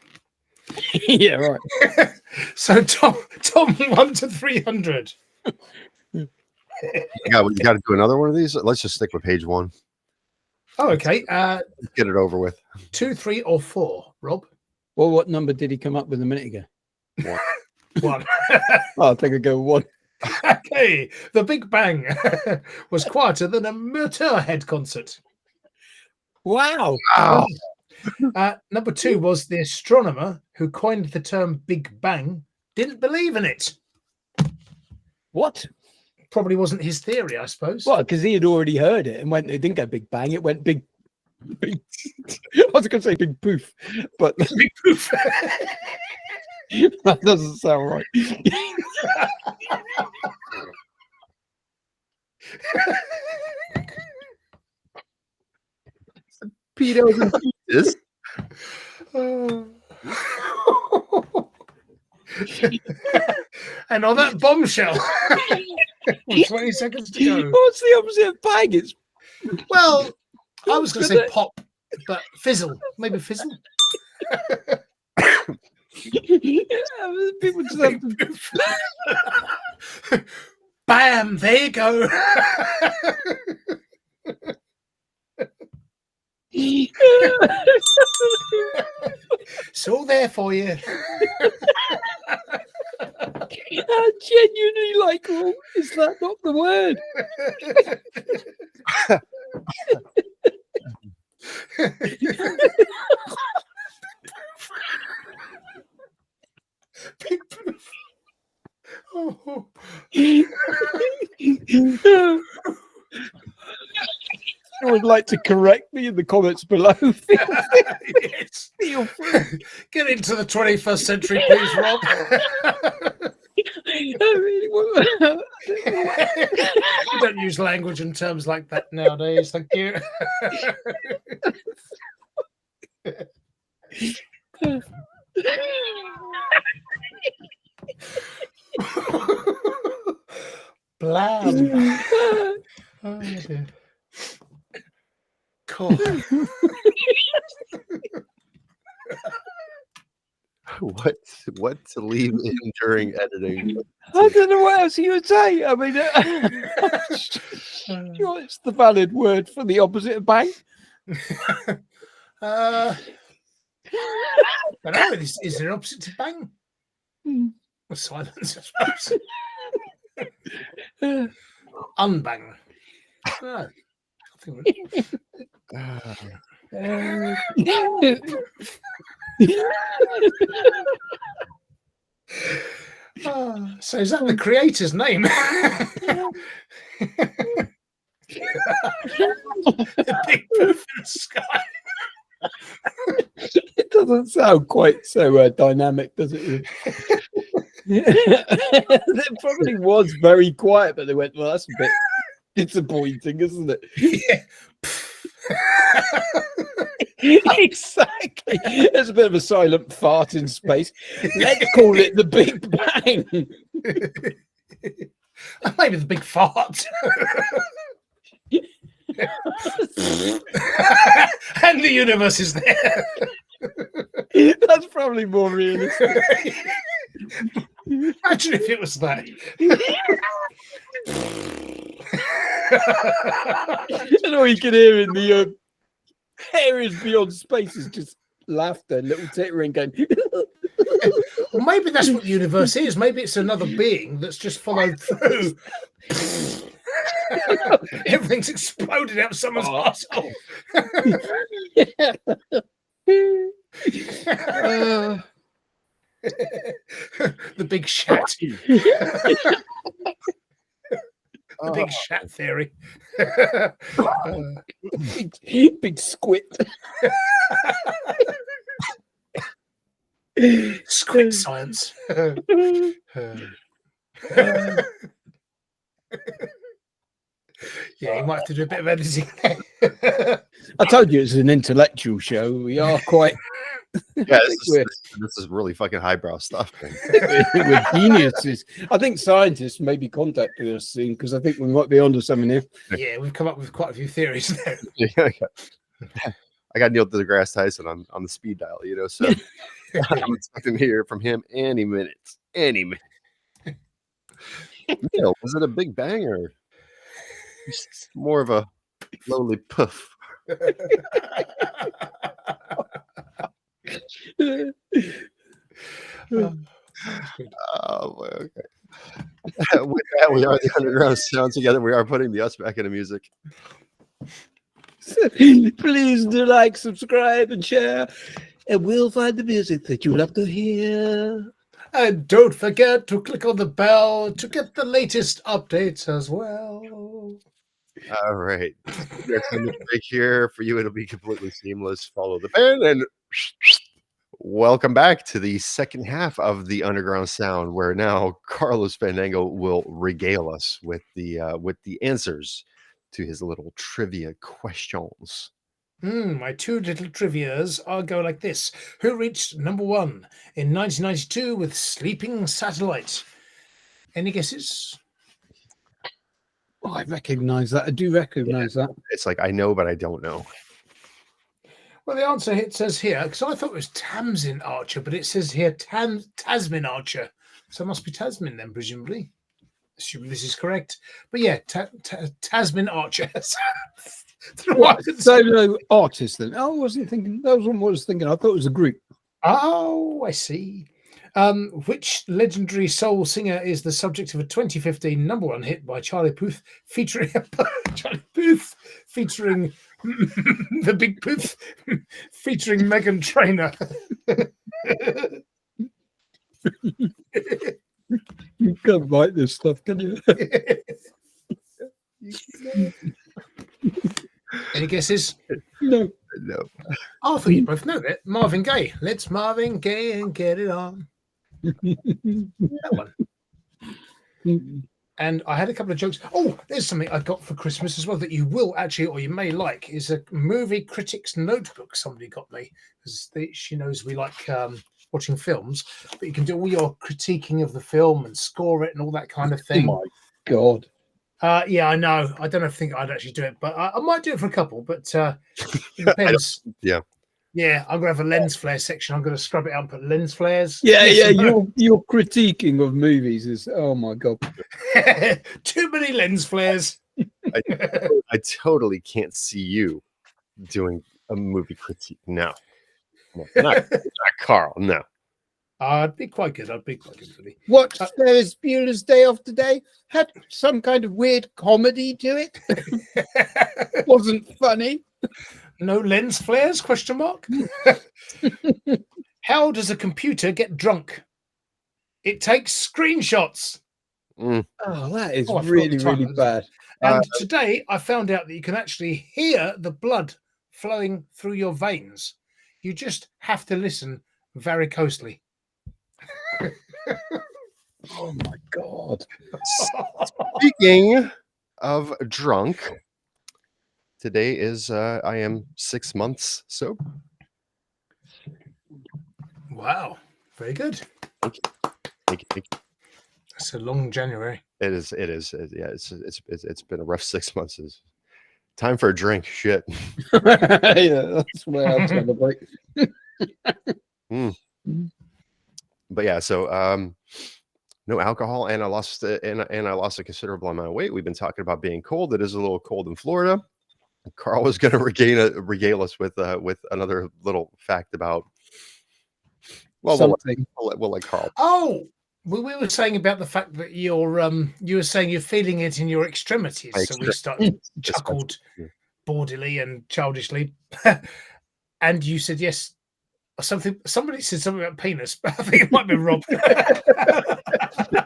Yeah, right. So, Tom, 1 to 300. You got to do another one of these. Let's just stick with page 1. Oh, okay. Let's get it over with. 2, 3, or 4, Rob? Well, what number did he come up with a minute ago? 1. Oh, I think I'd go 1. Okay. The Big Bang was quieter than a Motorhead concert. Wow. Wow. Number 2 was the astronomer who coined the term Big Bang didn't believe in it. What? Probably wasn't his theory, I suppose. Well, because he had already heard it and went, it didn't go Big Bang, it went big. I was going to say big poof, but Big poof. that doesn't sound right. Pedos and pizzas. And on that bombshell, 20 seconds to go. What's the opposite of bang? It's Well, I was going to say pop, but fizzle. Maybe fizzle. people just have to... Bam! There you go. It's all there for you. I genuinely like, well, is that not the word? Big poof. Oh. I would like to correct me in the comments below. Yes. Feel free. Get into the 21st century, please, Rob. I really want... You don't use language in terms like that nowadays. Thank you. Blam. Oh, dear. Cool. What to leave in during editing? I don't know what else you would say. I mean, what's the valid word for the opposite of bang? I don't know. Is there an opposite to bang? Or silence, I suppose. Unbang. No, I think So is that the creator's name? The big poof in the sky. It doesn't sound quite so dynamic, does it? It probably was very quiet, but they went, well, that's a bit disappointing, isn't it? Yeah. Exactly. There's a bit of a silent fart in space. Let's call it the Big Bang. Maybe the big fart. And the universe is there. That's probably more realistic. Imagine if it was that. And all you can hear in the areas beyond space is just laughter, little tittering going. Well, maybe that's what the universe is. Maybe it's another being that's just followed through. Everything's exploded out of someone's arsehole. The big shat. The big shat theory. Big squid. Squid science. Yeah, you might have to do a bit of editing. I told you it's an intellectual show. We are quite. Yeah, this is really fucking highbrow stuff. We're geniuses. I think scientists may be contacting us soon because I think we might be onto something here. Yeah, we've come up with quite a few theories there. Yeah, I got Neil deGrasse Tyson on the speed dial, you know, so I'm expecting to hear from him any minute. Neil, was it a big bang or more of a lonely poof? Oh, boy, okay. With that, we are the underground sound together. We are putting the us back into music. Please do like, subscribe, and share, and we'll find the music that you love to hear. And don't forget to click on the bell to get the latest updates as well. All right. Next time we break here for you, it'll be completely seamless. Follow the band and welcome back to the second half of the underground sound, where now Carlos Fandango will regale us with the answers to his little trivia questions. My two little trivias go like this. Who reached number 1 in 1992 with Sleeping Satellite? Any guesses? Oh, I recognize that. I do recognize that. It's like I know, but I don't know. Well, the answer it says here, because I thought it was Tamsin Archer, but it says here Tasmin Archer. So it must be Tasmin then, presumably. Assuming this is correct. But yeah, Tasmin Archer. So no artist then. I wasn't thinking. That was what I was thinking. I thought it was a group. Oh, I see. Which legendary soul singer is the subject of a 2015 number 1 hit by Charlie Puth featuring the Big Puth featuring Meghan Trainor? You can't write this stuff, can you? Any guesses? No. Oh, I thought you both know that. Marvin Gaye. Let's Marvin Gaye and get it on. That one. And I had a couple of jokes. Oh, there's something I got for Christmas as well that you will actually, or you may like, is a movie critic's notebook somebody got me, because she knows we like watching films, but you can do all your critiquing of the film and score it and all that kind of thing. Oh my God. Yeah, I know. I don't think I'd actually do it, but I might do it for a couple, but it depends. Yeah. Yeah, I'm going to have a lens flare section. I'm going to scrub it out and put lens flares. Yeah, your critiquing of movies is, oh my God. Too many lens flares. I totally can't see you doing a movie critique. No, not Carl. No. I'd be quite good. Really. What Ferris Bueller's Day Off today had some kind of weird comedy to it. Wasn't funny. No lens flares? Question mark. How does a computer get drunk? It takes screenshots. Mm. Oh, that is Oh, I forgot really, the time, really isn't it? bad. And today I found out that you can actually hear the blood flowing through your veins. You just have to listen varicosely. Oh my God. Speaking of drunk, today is I am 6 months sober. Wow, very good. Thank you. It's a long January. It is. Yeah, it's been a rough 6 months. It's time for a drink. Shit. Yeah, that's where I'll celebrate. But yeah, so no alcohol, and I lost a considerable amount of weight. We've been talking about being cold. It is a little cold in Florida. Carl was going to regale us with another little fact about. Well, Something. we'll let Carl. Oh, we were saying about the fact that you were saying you're feeling it in your extremities. So we chuckled bawdily and childishly, and you said yes. Somebody said something about penis, but I think it might be Rob.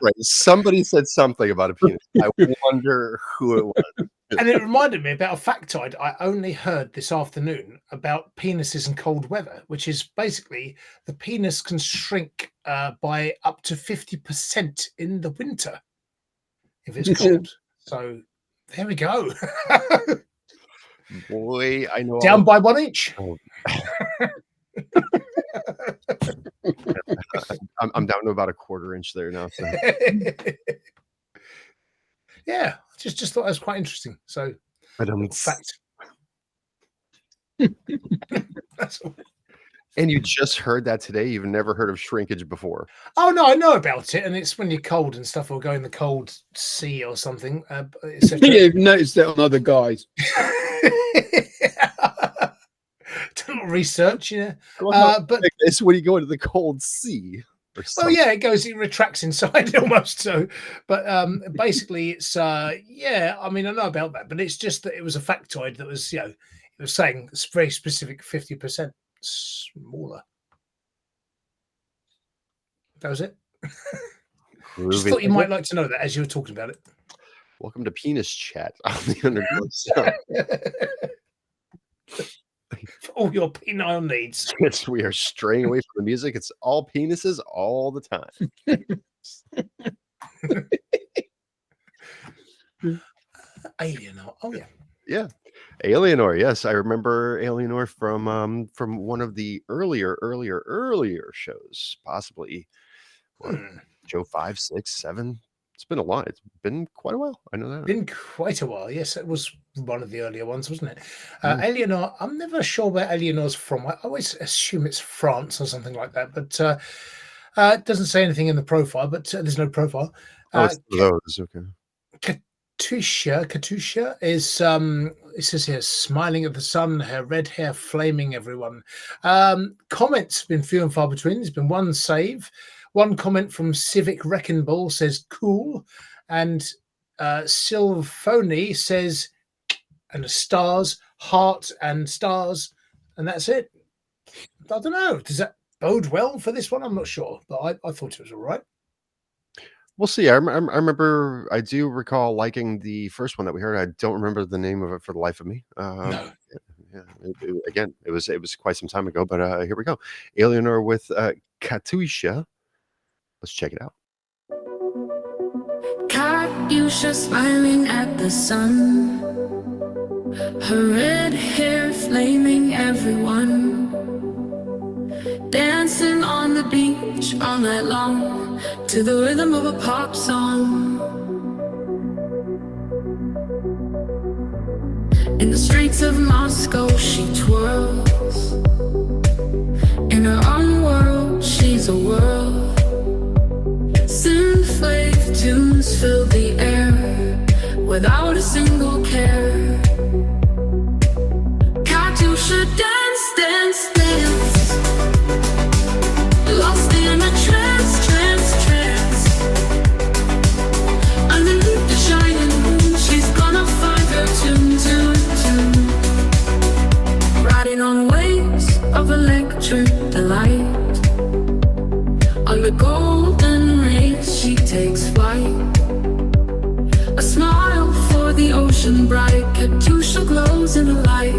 Right. Somebody said something about a penis. I wonder who it was. And it reminded me about a factoid I only heard this afternoon about penises in cold weather, which is basically the penis can shrink by up to 50% in the winter if it's cold. So there we go. Boy, I know. Down by 1 inch. Oh. I'm down to about a quarter inch there now. So. Yeah, just thought that was quite interesting. So, fact. That's all. And you just heard that today? You've never heard of shrinkage before? Oh no, I know about it, and it's when you're cold and stuff, or go in the cold sea or something. Yeah, you've noticed that on other guys. Do not research, you know. But it's when you go into the cold sea. Well, yeah, it retracts inside almost. So, but basically, it's yeah. I mean, I know about that, but it's just that it was a factoid that was, it was saying it's very specific, 50% smaller. That was it. Just thought you might like to know that as you were talking about it. Welcome to Penis Chat on the Underground Zone. For all your penile needs. Yes, we are straying away from the music. It's all penises all the time. ALIENOR. Oh yeah. Yeah. ALIENOR. Yes, I remember ALIENOR from one of the earlier shows, possibly show 5, 6, 7. It's been a lot. It's been quite a while. I know that. Been quite a while. Yes, it was one of the earlier ones, wasn't it? ALIENOR. I'm never sure where ALIENOR's from. I always assume it's France or something like that, but it doesn't say anything in the profile. But there's no profile. It's those. Okay. Katuysha is it says here, smiling at the sun, her red hair flaming everyone. Comments have been few and far between. There's been one save. One comment from Civic Wrecking Ball says cool, and Sylphony says, and stars, heart and stars, and that's it. I don't know. Does that bode well for this one? I'm not sure, but I thought it was all right. We'll see. I remember. I do recall liking the first one that we heard. I don't remember the name of it for the life of me. No. Again, it was quite some time ago, but here we go. ALIENOR with Katuysha. Let's check it out. Katuysha smiling at the sun, her red hair flaming everyone, dancing on the beach all night long to the rhythm of a pop song. In the streets of Moscow she twirls, in her own world she's a whirl. Synthwave tunes fill the air without a single care. Katuysha dance, dance, dance, lost in a trance, trance, trance. Underneath the shining moon, she's gonna find her tune, tune, tune. Riding on waves of electric delight on the golden ring. days she takes flight. A smile for the ocean bright. Katuysha glows in the light.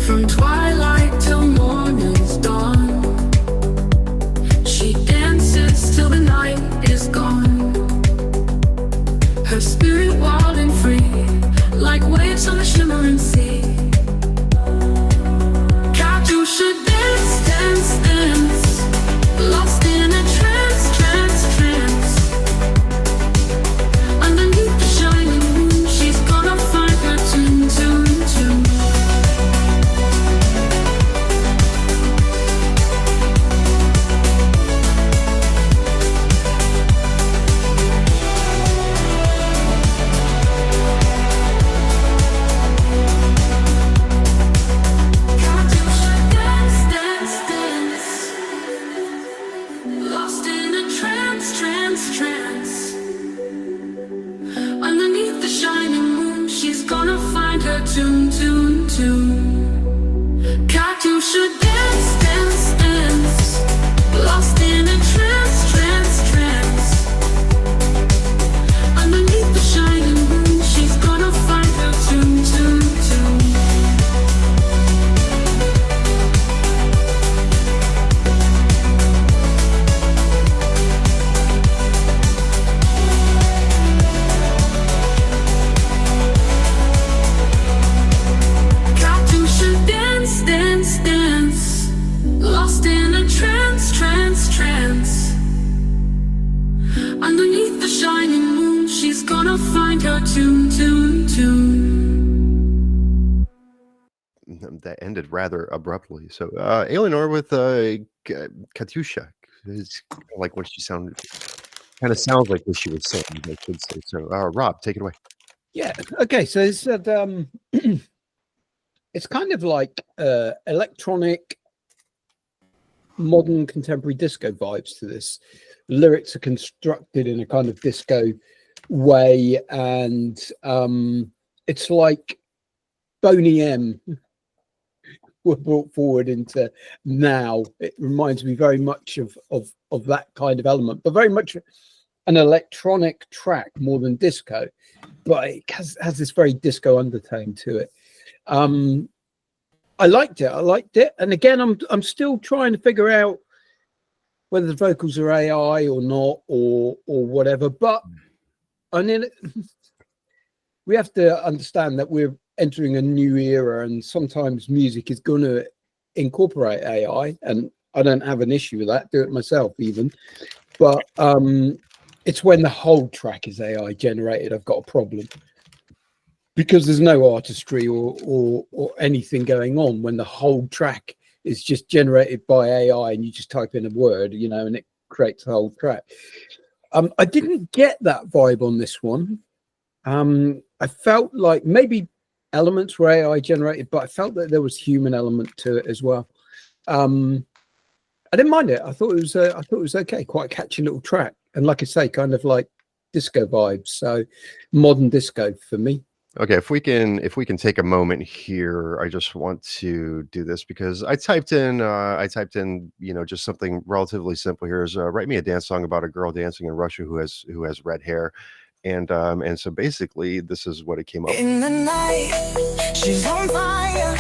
From twilight till morning's dawn, she dances till the night is gone. Her spirit wild and free, like waves on the shimmering sea. Katuysha dance, dance, dance, lost in a trance, trance, trance. Underneath the shining moon, she's gonna find her tune, tune, tune. Tune, tune, tune. Katuysha dance, dance, dance, lost in a trance, trance, trance. Underneath the shining moon, she's gonna find her tune, tune, tune. Dance, dance, lost in a trance, trance, trance. Underneath the shining moon, she's gonna find her tune, tune, tune. That ended rather abruptly. So, ALIENOR with Katuysha. It's like what she sounded, kind of sounds like what she was saying, I should say. So, Rob, take it away. Yeah. Okay. So it's it's kind of like electronic, modern, contemporary disco vibes to this. Lyrics are constructed in a kind of disco way, and it's like Boney M were brought forward into now. It reminds me very much of that kind of element, but very much an electronic track more than disco, but it has this very disco undertone to it. I liked it, and again, I'm still trying to figure out whether the vocals are AI or not, or whatever. But I mean, we have to understand that we're entering a new era, and sometimes music is going to incorporate AI, and I don't have an issue with that. Do it myself, even. But it's when the whole track is AI generated, I've got a problem. Because there's no artistry or anything going on when the whole track is just generated by AI and you just type in a word, you know, and it creates the whole track. I didn't get that vibe on this one. I felt like maybe elements were AI generated, but I felt that there was human element to it as well. I didn't mind it. I thought it was okay, quite a catchy little track, and like I say, kind of like disco vibes. So modern disco for me. Okay, if we can take a moment here, I just want to do this because I typed in, you know, just something relatively simple here is write me a dance song about a girl dancing in Russia who has red hair, and so basically this is what it came up. In the night, she's on fire.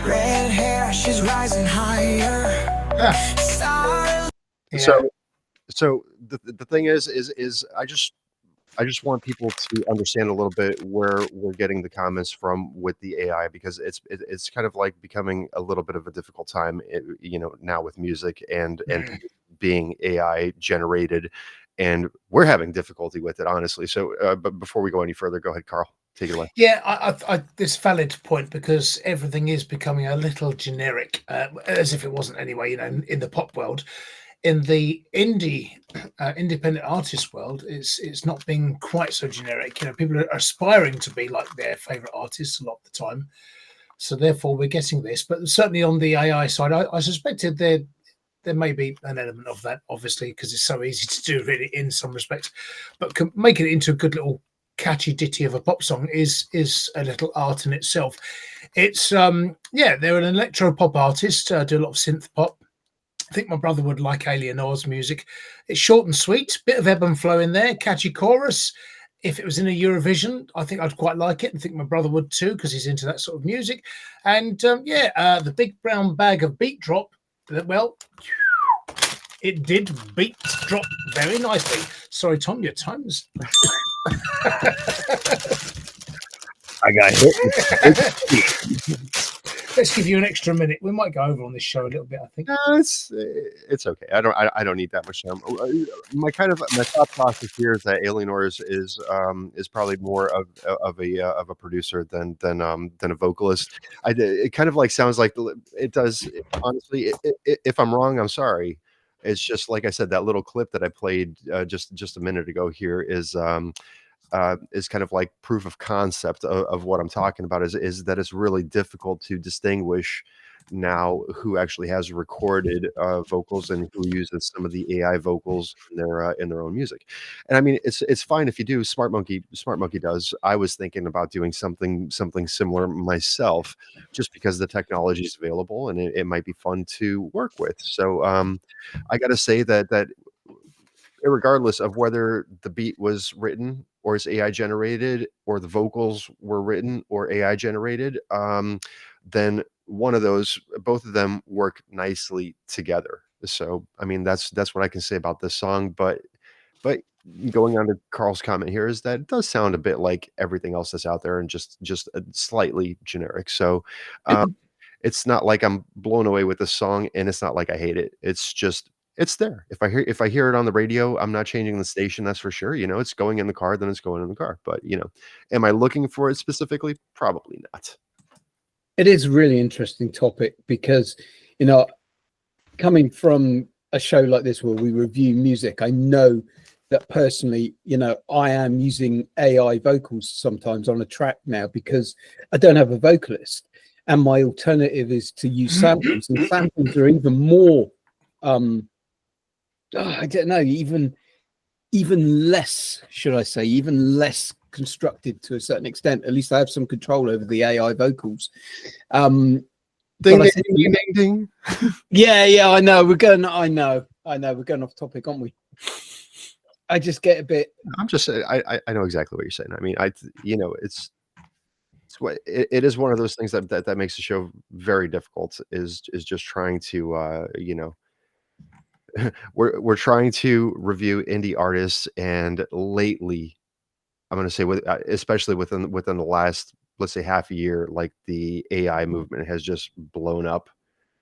Red hair, she's rising higher. Yeah. So the thing is I just want people to understand a little bit where we're getting the comments from with the AI, because it's kind of like becoming a little bit of a difficult time, you know, now with music and being AI generated, and we're having difficulty with it, honestly. So, but before we go any further, go ahead, Carl, take it away. Yeah, I this valid point, because everything is becoming a little generic, as if it wasn't anyway. You know, in the pop world. In the independent artist world, it's not being quite so generic. You know, people are aspiring to be like their favorite artists a lot of the time, so therefore we're getting this. But certainly on the AI side, I suspected there may be an element of that, obviously, because it's so easy to do really in some respects, but make it into a good little catchy ditty of a pop song is a little art in itself. It's they're an electro pop artist, do a lot of synth pop. I think my brother would like ALIENOR's music. It's short and sweet, bit of ebb and flow in there, catchy chorus. If it was in a Eurovision, I think I'd quite like it. I think my brother would too, because he's into that sort of music. And the big brown bag of beat drop, well, it did beat drop very nicely. Sorry, Tom, your time's... I got hit. Let's give you an extra minute. We might go over on this show a little bit, I think. No, it's okay. I don't need that much time. My thought process here is that ALIENOR is probably more of a producer than a vocalist. It kind of like sounds like it does. Honestly, if I'm wrong, I'm sorry. It's just like I said, that little clip that I played just a minute ago here is kind of like proof of concept of what I'm talking about. Is that it's really difficult to distinguish now who actually has recorded vocals and who uses some of the AI vocals in their own music. And I mean, it's fine if you do. Smart Monkey does. I was thinking about doing something similar myself, just because the technology is available and it might be fun to work with. So I got to say that regardless of whether the beat was written or is AI generated, or the vocals were written or AI generated, then both of them work nicely together. So, I mean, that's what I can say about this song. But going on to Carl's comment here is that it does sound a bit like everything else that's out there and just slightly generic. So, it's not like I'm blown away with the song, and it's not like I hate it. It's just, it's there. If I hear it on the radio, I'm not changing the station. That's for sure. It's going in the car, then it's going in the car. But am I looking for it specifically? Probably not. It is a really interesting topic because, coming from a show like this where we review music, I know that personally, I am using AI vocals sometimes on a track now because I don't have a vocalist, and my alternative is to use samples, and samples are even more. I don't know, even less, should I say, even less constructed to a certain extent. At least I have some control over the AI vocals. Ding, ding, ding, ding. Yeah, I know. We're going off topic, aren't we? I just get a bit. I'm just saying, I know exactly what you're saying. I mean, it is one of those things that makes the show very difficult, is just trying to we're trying to review indie artists, and lately, I'm going to say, especially within the last, let's say, half a year, like the AI movement has just blown up.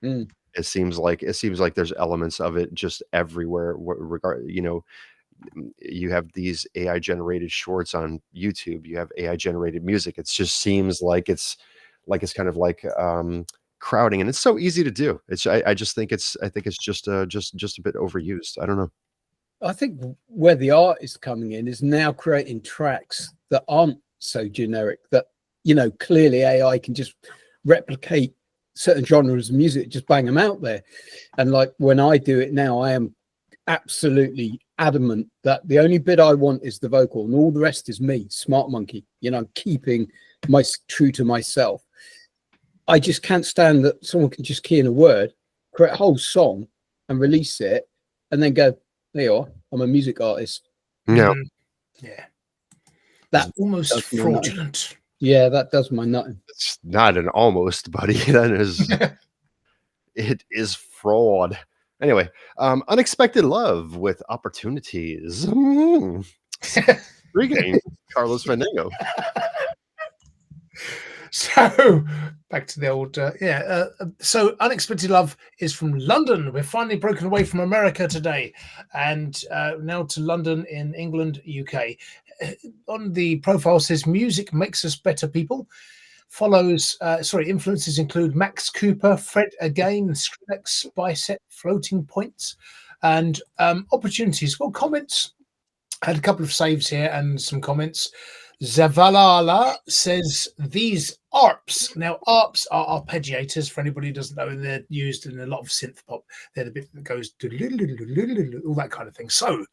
It seems like there's elements of it just everywhere. You have these AI generated shorts on YouTube. You have AI generated music. It just seems like it's kind of like crowding, and it's so easy to do. I think it's just a bit overused. I don't know. I think where the art is coming in is now creating tracks that aren't so generic, that clearly AI can just replicate certain genres of music, just bang them out there. And like when I do it now, I am absolutely adamant that the only bit I want is the vocal, and all the rest is me, Smart Monkey. I'm keeping true to myself. I just can't stand that someone can just key in a word, create a whole song and release it, and then go, there you are, I'm a music artist. Yeah. Yeah. That almost fraudulent. Yeah, that does my nutting. It's not an almost, buddy. That is it is fraud. Anyway, Unexpected Love with Opportunities. Regain Carlos Fandango. So back to the old so Unexpected Love is from London. We're finally broken away from America today, and now to London in England, UK. On the profile says music makes us better people. Influences include Max Cooper, Fred Again, Skrillex, Bicep, Floating Points, and opportunities. Well, comments. I had a couple of saves here and some comments. Zavalala says these ARPs. Now, ARPs are arpeggiators. For anybody who doesn't know, they're used in a lot of synth pop. They're the bit that goes all that kind of thing. So,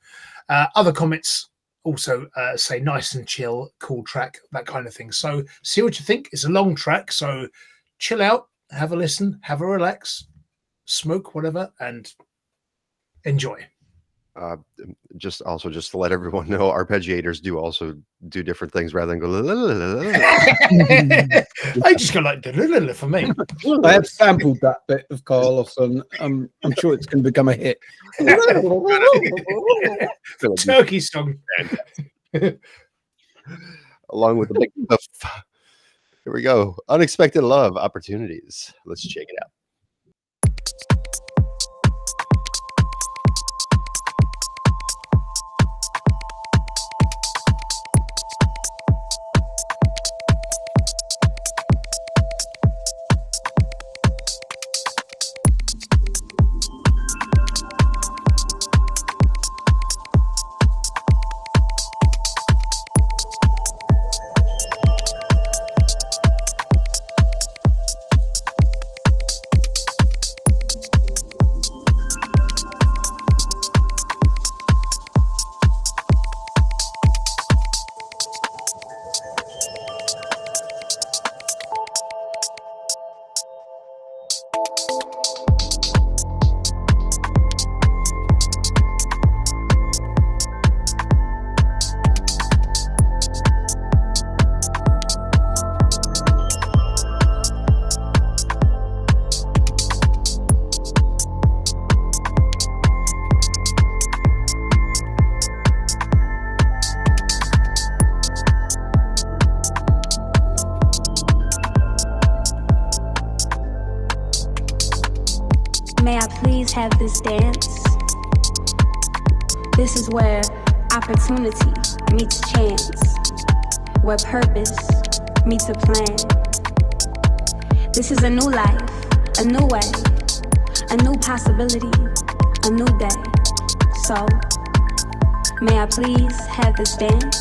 other comments also say nice and chill, cool track, that kind of thing. So see what you think. It's a long track, so chill out, have a listen, have a relax, smoke whatever, and enjoy. Just to let everyone know, arpeggiators do also do different things rather than go. I just go like for me. I have sampled that bit of Carlos, and I'm sure it's going to become a hit. Turkey song. Along with the big buff. Here we go. Unexpected love opportunities. Let's check it out. May I please have this dance? This is where opportunity meets chance, where purpose meets a plan. This is a new life, a new way, a new possibility, a new day. So, may I please have this dance?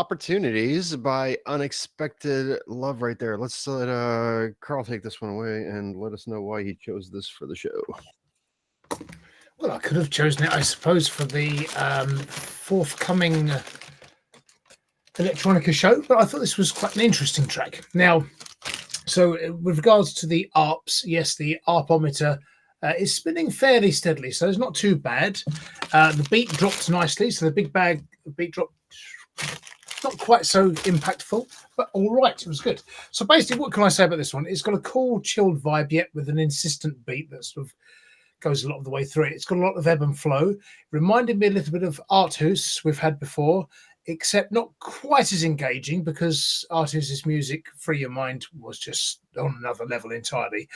Opportunities by Unexpected Love right there. Let's let Carl take this one away and let us know why he chose this for the show. Well, I could have chosen it, I suppose, for the forthcoming Electronica show, but I thought this was quite an interesting track. Now, so with regards to the ARPs, yes, the ARPometer is spinning fairly steadily, so it's not too bad. The beat dropped nicely, so the beat drop, not quite so impactful, but all right, it was good. So basically, what can I say about this one? It's got a cool, chilled vibe, yet with an insistent beat that sort of goes a lot of the way through it. It's got a lot of ebb and flow. Reminded me a little bit of Arthus we've had before, except not quite as engaging, because Arthus's music, Free Your Mind, was just on another level entirely.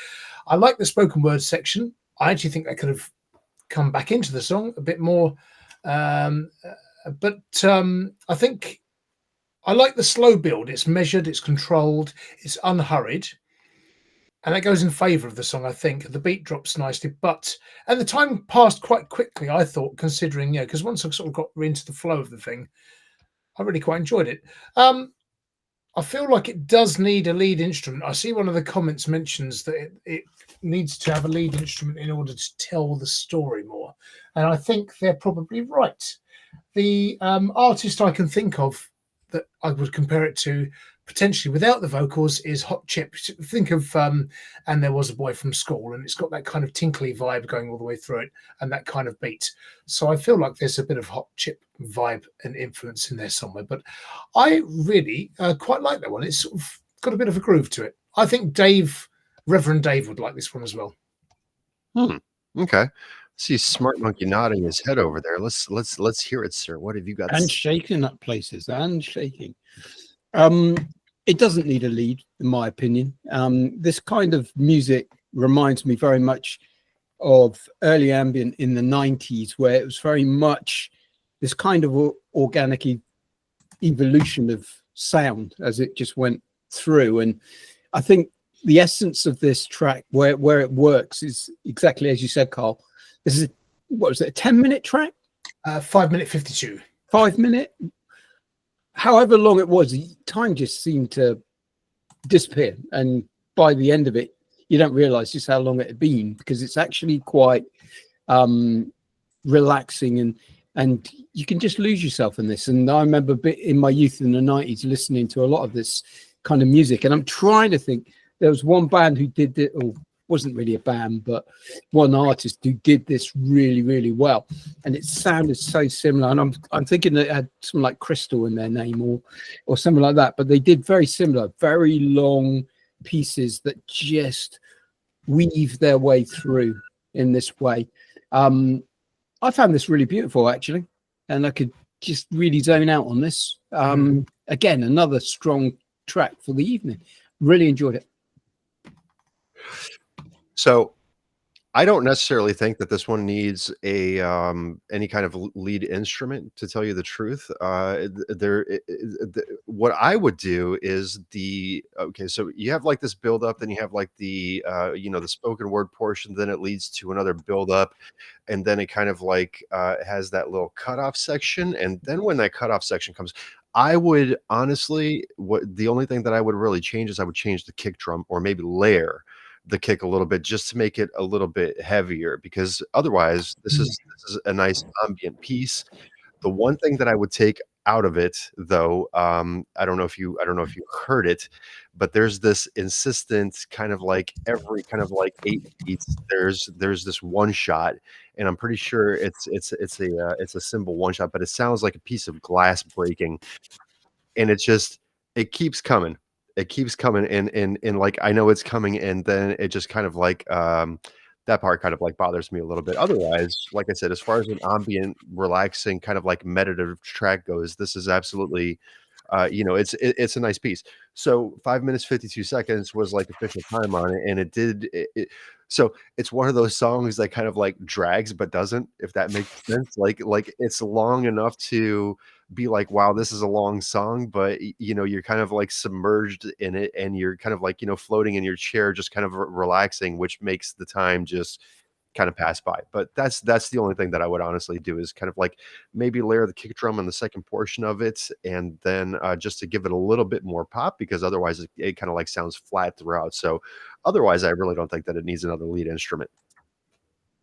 I like the spoken word section. I actually think they could have come back into the song a bit more. But I think I like the slow build. It's measured, it's controlled, it's unhurried. And that goes in favour of the song, I think. The beat drops nicely, and the time passed quite quickly, I thought, considering, because once I sort of got into the flow of the thing, I really quite enjoyed it. I feel like it does need a lead instrument. I see one of the comments mentions that it needs to have a lead instrument in order to tell the story more. And I think they're probably right. The artist I can think of that I would compare it to, potentially without the vocals, is Hot Chip. Think of And There Was a Boy from School, and it's got that kind of tinkly vibe going all the way through it, and that kind of beat. So I feel like there's a bit of Hot Chip vibe and influence in there somewhere. But I really quite like that one. It's sort of got a bit of a groove to it. I think Reverend Dave would like this one as well. Okay. See Smart Monkey nodding his head over there. Let's hear it, sir. What have you got? And shaking up places and shaking. It doesn't need a lead, in my opinion. This kind of music reminds me very much of early ambient in the 90s, where it was very much this kind of organic evolution of sound as it just went through. And I think the essence of this track, where it works, is exactly as you said, Carl. This is, what was it, a 10-minute track? 5 minute 52. 5 minute? However long it was, time just seemed to disappear. And by the end of it, you don't realize just how long it had been, because it's actually quite relaxing, and you can just lose yourself in this. And I remember a bit in my youth in the 90s listening to a lot of this kind of music. And I'm trying to think, there was one band who did it, or wasn't really a band, but one artist who did this really, really well, and it sounded so similar. And I'm thinking that it had something like Crystal in their name, or something like that. But they did very similar, very long pieces that just weave their way through in this way. I found this really beautiful, actually, and I could just really zone out on this. Again, another strong track for the evening. Really enjoyed it. So I don't necessarily think that this one needs a any kind of lead instrument, to tell you the truth. What I would do is so you have like this build up, then you have like the the spoken word portion, then it leads to another build up, and then it kind of like has that little cutoff section, and then when that cutoff section comes, I would honestly, the only thing that I would really change is I would change the kick drum, or maybe layer the kick a little bit, just to make it a little bit heavier, because otherwise this is a nice ambient piece. The one thing that I would take out of it, though, I don't know if you heard it, but there's this insistent kind of like every kind of like 8 beats, there's this one shot, and I'm pretty sure it's a cymbal one shot, but it sounds like a piece of glass breaking, and it keeps coming. It keeps coming, and like I know it's coming, and then it just kind of like that part kind of like bothers me a little bit. Otherwise, like I said, as far as an ambient, relaxing kind of like meditative track goes, this is absolutely it's a nice piece. So 5 minutes 52 seconds was like official time on it, and it did it. So it's one of those songs that kind of like drags but doesn't, if that makes sense. Like it's long enough to be like, wow, this is a long song, but you're kind of like submerged in it, and you're kind of like floating in your chair, just kind of relaxing, which makes the time just kind of pass by. But that's the only thing that I would honestly do, is kind of like maybe layer the kick drum on the second portion of it, and then just to give it a little bit more pop, because otherwise it kind of like sounds flat throughout. So otherwise I really don't think that it needs another lead instrument.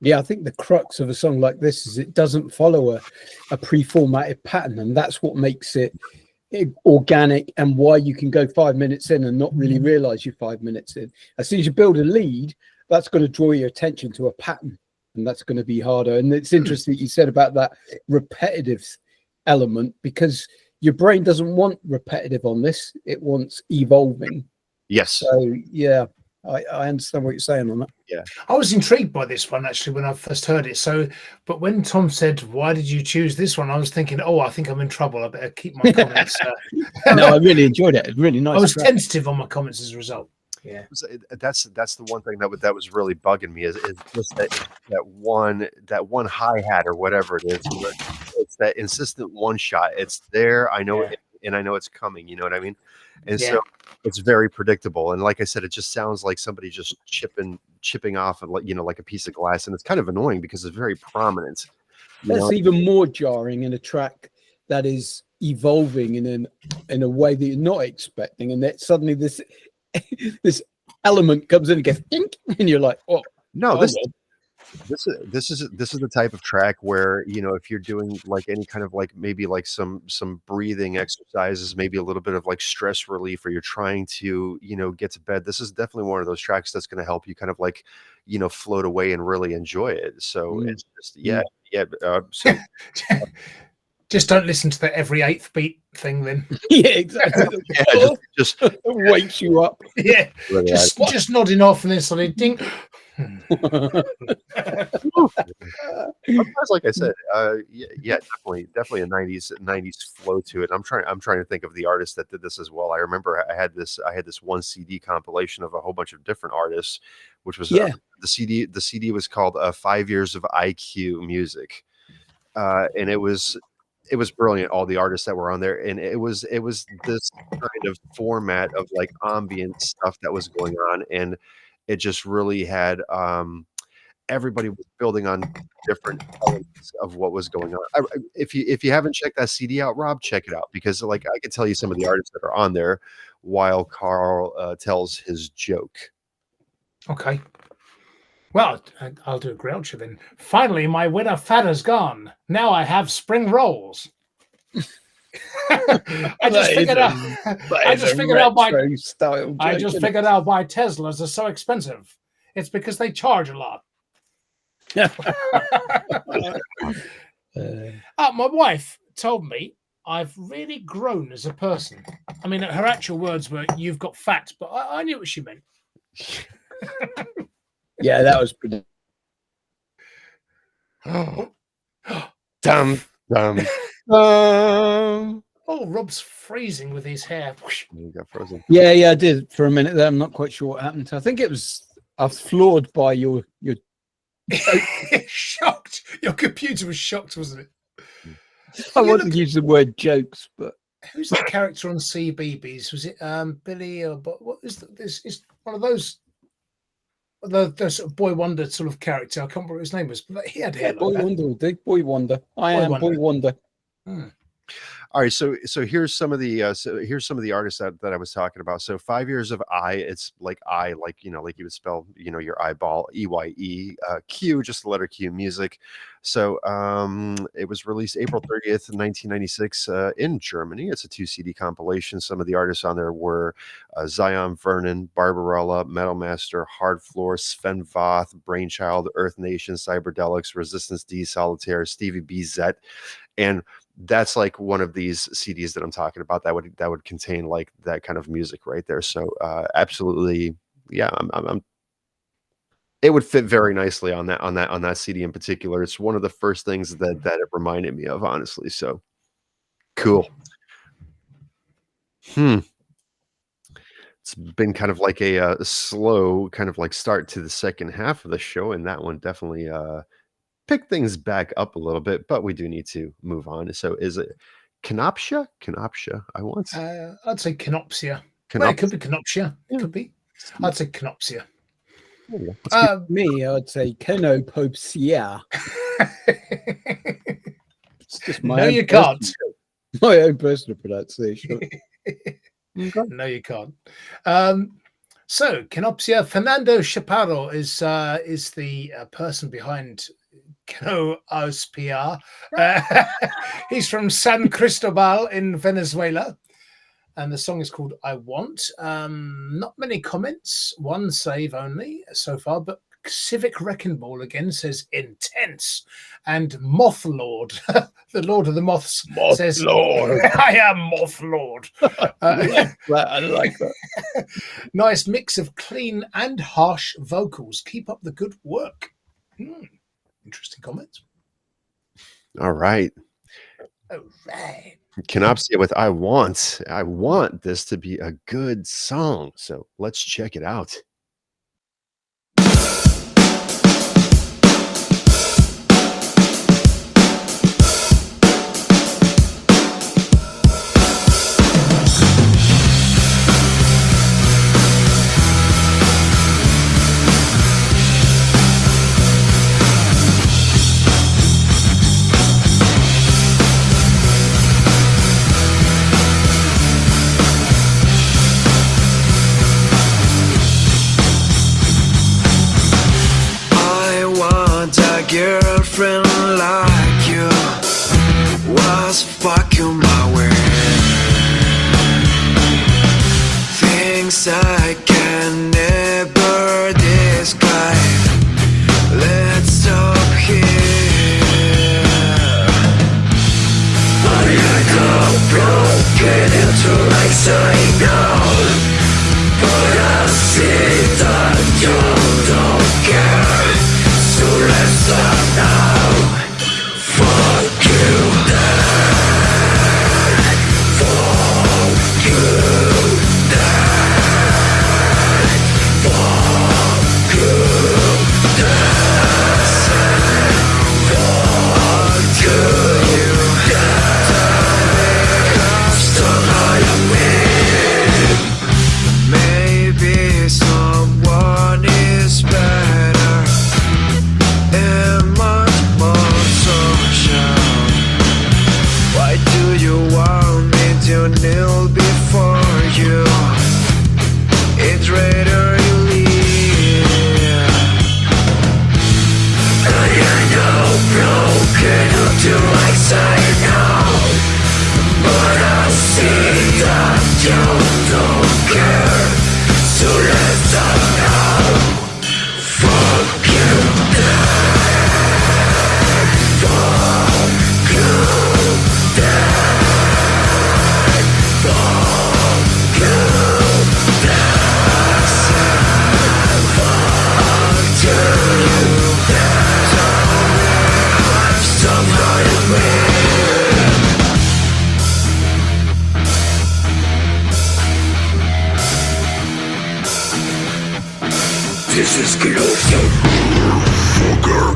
Yeah, I think the crux of a song like this is it doesn't follow a pre-formatted pattern, and that's what makes it organic, and why you can go 5 minutes in and not really realize you're 5 minutes in. As soon as you build a lead, that's going to draw your attention to a pattern, and that's going to be harder. And it's interesting you said about that repetitive element, because your brain doesn't want repetitive on this, it wants evolving. Yes. So yeah, I understand what you're saying on that. Yeah, I was intrigued by this one actually when I first heard it. So, but when Tom said, "Why did you choose this one?" I was thinking, "Oh, I think I'm in trouble. I better keep my comments." No, I really enjoyed it. Really nice. I was track. tentative on my comments as a result. Yeah, that's the one thing that was really bugging me, is just that one hi-hat or whatever it is. It's that insistent one shot. It's there. I know it, and I know it's coming. You know what I mean? And so it's very predictable. And like I said, it just sounds like somebody just chipping off, and like a piece of glass. And it's kind of annoying because it's very prominent. That's even more jarring in a track that is evolving in a way that you're not expecting, and that suddenly this element comes in and gets dink, and you're like, oh no, this is the type of track where, if you're doing like any kind of like maybe like some breathing exercises, maybe a little bit of like stress relief, or you're trying to get to bed, this is definitely one of those tracks that's going to help you kind of like float away and really enjoy it. So it's just so just don't listen to the every eighth beat thing then. yeah, exactly. just wakes you up. Yeah, just nodding off and then suddenly ding. Like I said, definitely a 90s flow to it. I'm trying to think of the artist that did this as well. I remember I had this one CD compilation of a whole bunch of different artists, which was the CD was called 5 Years of IQ Music, and it was brilliant, all the artists that were on there, and it was this kind of format of like ambient stuff that was going on, and it just really had everybody was building on different elements of what was going on. If you haven't checked that CD out, Rob, check it out, because like I can tell you some of the artists that are on there while Carl tells his joke. Okay. Well, I'll do a Groucho then. Finally, my winter fat is gone. Now I have spring rolls. I just figured out why Teslas are so expensive. It's because they charge a lot. My wife told me I've really grown as a person. I mean, her actual words were, "You've got fat," but I knew what she meant. Yeah, that was pretty. Dum. Oh, Rob's freezing with his hair. You got frozen. Yeah, I did for a minute there. I'm not quite sure what happened. I think I was floored by your shocked. Your computer was shocked, wasn't it? I wasn't using the word jokes, but who's the character on CBeebies? Was it Billy or what is this? Is one of those the sort of Boy Wonder sort of character? I can't remember what his name was, but he had hair. Boy Wonder, Boy Wonder. Boy Wonder. All right, so here's some of the artists that I was talking about. So 5 Years of it's like like you would spell your eyeball, EYE, Q, just the letter Q, music. So it was released April 30th, 1996 in Germany. It's a 2 CD compilation. Some of the artists on there were Zion Vernon, Barbarella, Metal Master, Hard Floor, Sven Voth, Brainchild, Earth Nation, Cyberdelics, Resistance D, Solitaire, Stevie B, Zet, and that's like one of these CDs that I'm talking about that would contain like that kind of music right there. So absolutely, yeah, it would fit very nicely on that CD in particular. It's one of the first things that it reminded me of, honestly. So cool. It's been kind of like a slow kind of like start to the second half of the show, and that one definitely pick things back up a little bit, but we do need to move on. So is it Kennopsia? I'd say Kennopsia. Well, it could be Kennopsia. It could be. I'd say Kennopsia. Me, I'd say Kennopsia. It's just my No, own you can't. My own personal pronunciation. No, you can't. So, Kennopsia, Fernando Chaparro is the person behind Kennopsia. He's from San Cristobal in Venezuela, and the song is called "I Want." Not many comments, one save only so far, but Civic Wrecking Ball again says intense, and Moth Lord, the Lord of the Moths, says, Lord. "I am Moth Lord." I like that. Nice mix of clean and harsh vocals. Keep up the good work. Interesting comments. All right. All right. Kennopsia with I want this to be a good song. So let's check it out. Girlfriend like you was fucking my way. Things I can never describe. Let's stop here. I got broken into like saying no, but I see that you don't care. So let's stop now. Fuck you, Dad. Fuck you, Dad. Fuck you, Dad. Fuck you, Dad. Stop hiding me. Maybe someone is better. Why do you want me to kneel before you? It's rather you leave. I know broken up to like say no, but I see that you don't care. So let's stop now. Fuck you, Dad. Fuck you, Dad. Fuck you, Dad. Fuck you, Dad. Stop hiding me. This is Kennopsia, fucker.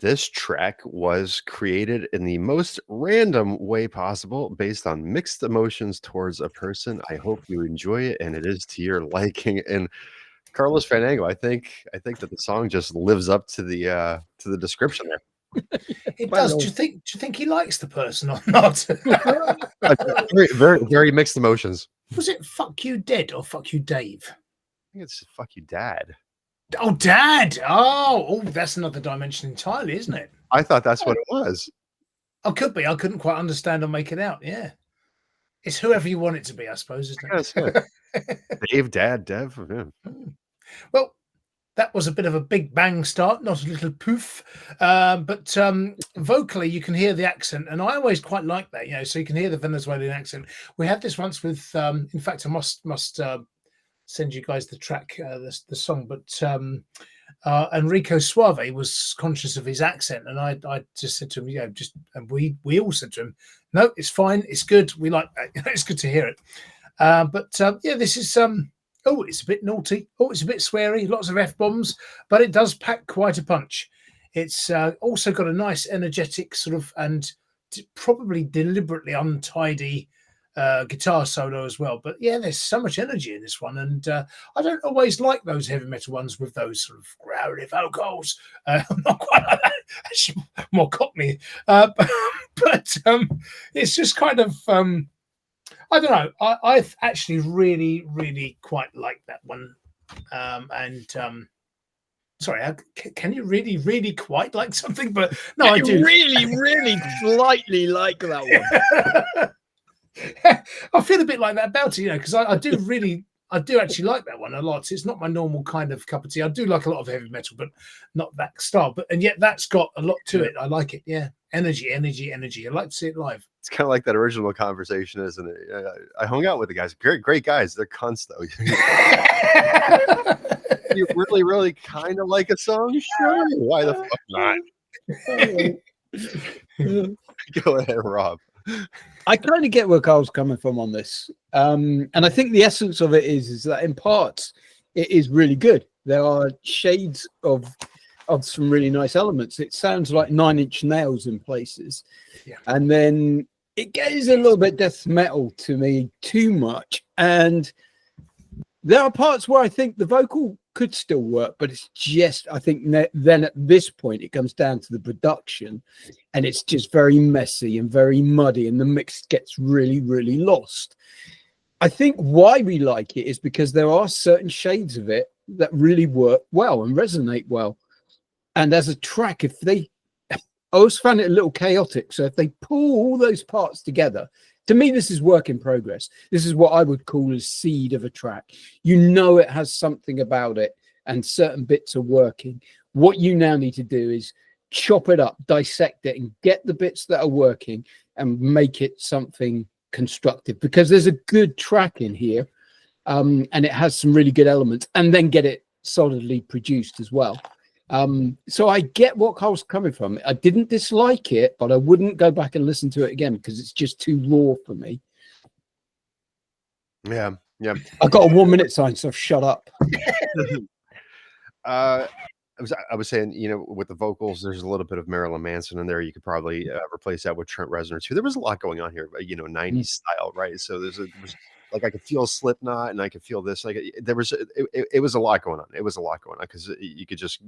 This track was created in the most random way possible based on mixed emotions towards a person. I hope you enjoy it and it is to your liking. And Carlos Fandango, I think that the song just lives up to the description there. It does. Do you think he likes the person or not? Very, very, very mixed emotions. Was it "fuck you, dead" or "fuck you, Dave"? I think it's "fuck you, Dad." Oh, Dad! Oh, that's another dimension entirely, isn't it? I thought that's what it was. Oh, could be. I couldn't quite understand or make it out. Yeah, it's whoever you want it to be, I suppose, isn't it? Dave, Dad, Dev. Yeah. Well, that was a bit of a big bang start, not a little poof. But vocally, you can hear the accent, and I always quite like that. So you can hear the Venezuelan accent. We had this once with, in fact, I must send you guys the track, the song. But Enrico Suave was conscious of his accent, and I just said to him, and we all said to him, no, it's fine, it's good. We like that. It's good to hear it. But this is oh, it's a bit naughty. Oh, it's a bit sweary. Lots of F-bombs, but it does pack quite a punch. It's also got a nice, energetic sort of, and probably deliberately untidy guitar solo as well. But yeah, there's so much energy in this one, and I don't always like those heavy metal ones with those sort of growly vocals. I'm not quite like that. Actually, more Cockney. But it's just kind of. I don't know. I've actually really, really quite like that one. Sorry, can you really, really quite like something? But no, I do. Really, really slightly like that one. I feel a bit like that about it, because I do actually like that one a lot. It's not my normal kind of cup of tea. I do like a lot of heavy metal, but not that style. And yet that's got a lot to it. I like it. Yeah. Energy. I like to see it live. It's kind of like that original conversation, isn't it? I hung out with the guys. Great guys. They're cunts, though. You really, really kind of like a song? Sure. Why the fuck not? Go ahead, Rob. I kind of get where Carl's coming from on this. And I think the essence of it is that in parts, it is really good. There are shades of some really nice elements. It sounds like 9 Inch Nails in places. Yeah. And then it gets a little bit death metal to me too much. And there are parts where I think the vocal could still work, but it's just, I think then at this point, it comes down to the production, and it's just very messy and very muddy, and the mix gets really, really lost. I think why we like it is because there are certain shades of it that really work well and resonate well. And as a track, I always found it a little chaotic. So if they pull all those parts together, to me, this is work in progress. This is what I would call a seed of a track. It has something about it and certain bits are working. What you now need to do is chop it up, dissect it, and get the bits that are working and make it something constructive, because there's a good track in here and it has some really good elements, and then get it solidly produced as well. So I get what Carl's coming from. I didn't dislike it, but I wouldn't go back and listen to it again because it's just too raw for me. Yeah. I got a 1 minute sign, so shut up. I was saying, with the vocals, there's a little bit of Marilyn Manson in there. You could probably replace that with Trent Reznor too. There was a lot going on here, 90s style, right? So there's like I could feel Slipknot, and I could feel this. Like it was a lot going on. It was a lot going on because you could just,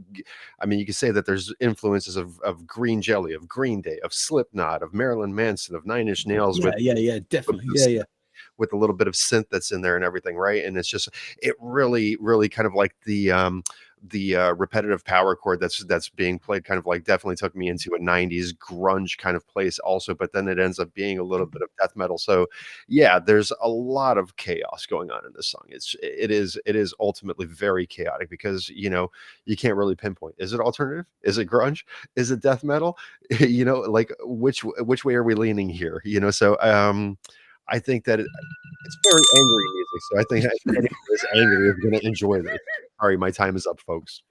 you could say that there's influences of Green Jelly, of Green Day, of Slipknot, of Marilyn Manson, of 9 Inch Nails. Yeah, definitely. With a little bit of synth that's in there and everything, right? And it's just, it really, really kind of like the repetitive power chord that's being played kind of like definitely took me into a 90s grunge kind of place also, but then it ends up being a little bit of death metal. So yeah, there's a lot of chaos going on in this song. It is ultimately very chaotic because you can't really pinpoint, is it alternative, is it grunge, is it death metal, like which way are we leaning here, so I think that it's very angry music, so I think anyone who's angry is going to enjoy this. Sorry, my time is up, folks.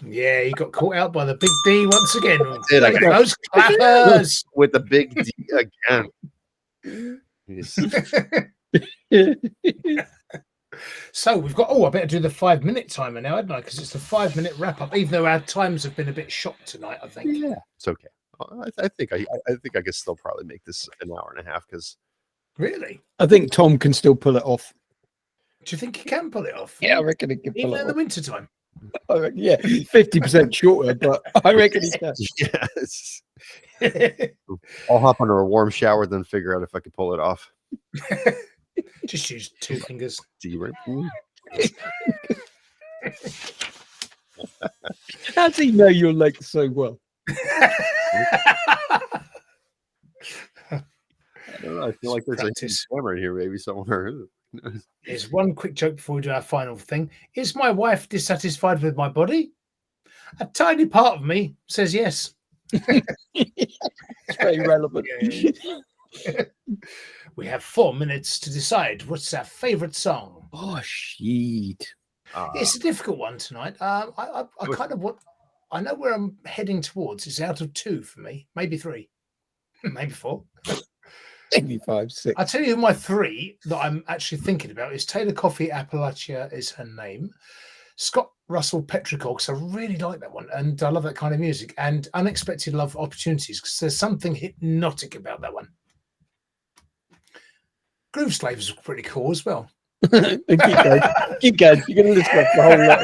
Yeah, you got caught out by the big D once again. Did I got those clappers with the big D again? So we've got. Oh, I better do the 5-minute timer now, hadn't I? Because it's the 5-minute wrap up. Even though our times have been a bit shot tonight, I think. Yeah, it's okay. I think I can still probably make this an hour and a half because Really? I think Tom can still pull it off. Do you think he can pull it off? Yeah, I reckon he can pull Even it in the off. winter time. Yeah, 50% shorter, but I reckon he can. yes. I'll hop under a warm shower, then figure out if I can pull it off. Just use 2 fingers. How does he know your legs so well? I don't know. I feel like there's Practice. a camera here, maybe somewhere. Here's one quick joke before we do our final thing. Is my wife dissatisfied with my body? A tiny part of me says yes. It's very relevant. We have 4 minutes to decide what's our favourite song. Oh, shit. It's a difficult one tonight. I kind of want. I know where I'm heading towards. It's out of 2 for me, maybe 3, maybe 4. Maybe 5, 6. I'll tell you my 3 that I'm actually thinking about is Taylor Coffey, Appalachia is her name. Scott Russell, Petrichor, because I really like that one. And I love that kind of music. And Unexpected Love Opportunities, because there's something hypnotic about that one. Groove Slaves are pretty cool as well. Keep going. Keep going. You're going to listen to the whole lot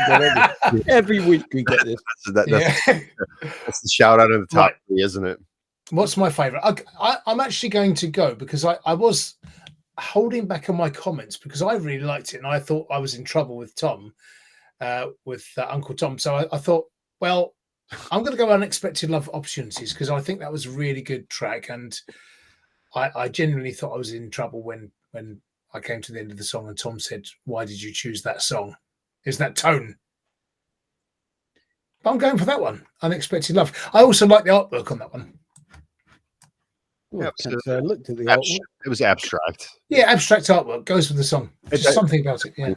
of it every week. We get this. That's the shout out of the top 3, isn't it? What's my favourite? I'm actually going to go because I was holding back on my comments because I really liked it and I thought I was in trouble with Tom, with Uncle Tom. So I thought, well, I'm going to go Unexpected Love Opportunities because I think that was a really good track and I genuinely thought I was in trouble when I came to the end of the song and Tom said, "Why did you choose that song? Is that tone?" But I'm going for that one, Unexpected Love. I also like the artwork on that one. Yeah, I looked at the artwork. It was abstract. Yeah, abstract artwork goes with the song. Just something about it. Yeah,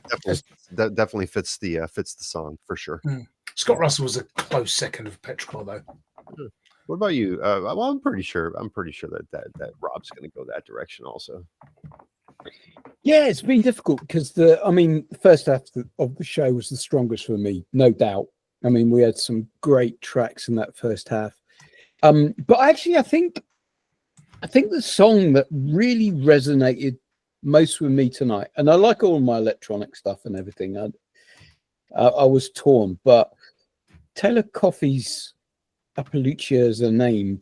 that definitely fits the song for sure. Scott Russell was a close second of Petrichor, though. What about you? Well, I'm pretty sure that Rob's going to go that direction also. Yeah, it's been difficult because the first half of the show was the strongest for me, no doubt. I mean, we had some great tracks in that first half. But actually, I think the song that really resonated most with me tonight, and I like all my electronic stuff and everything. I was torn, but Taylor Coffey's Appalachia as a name,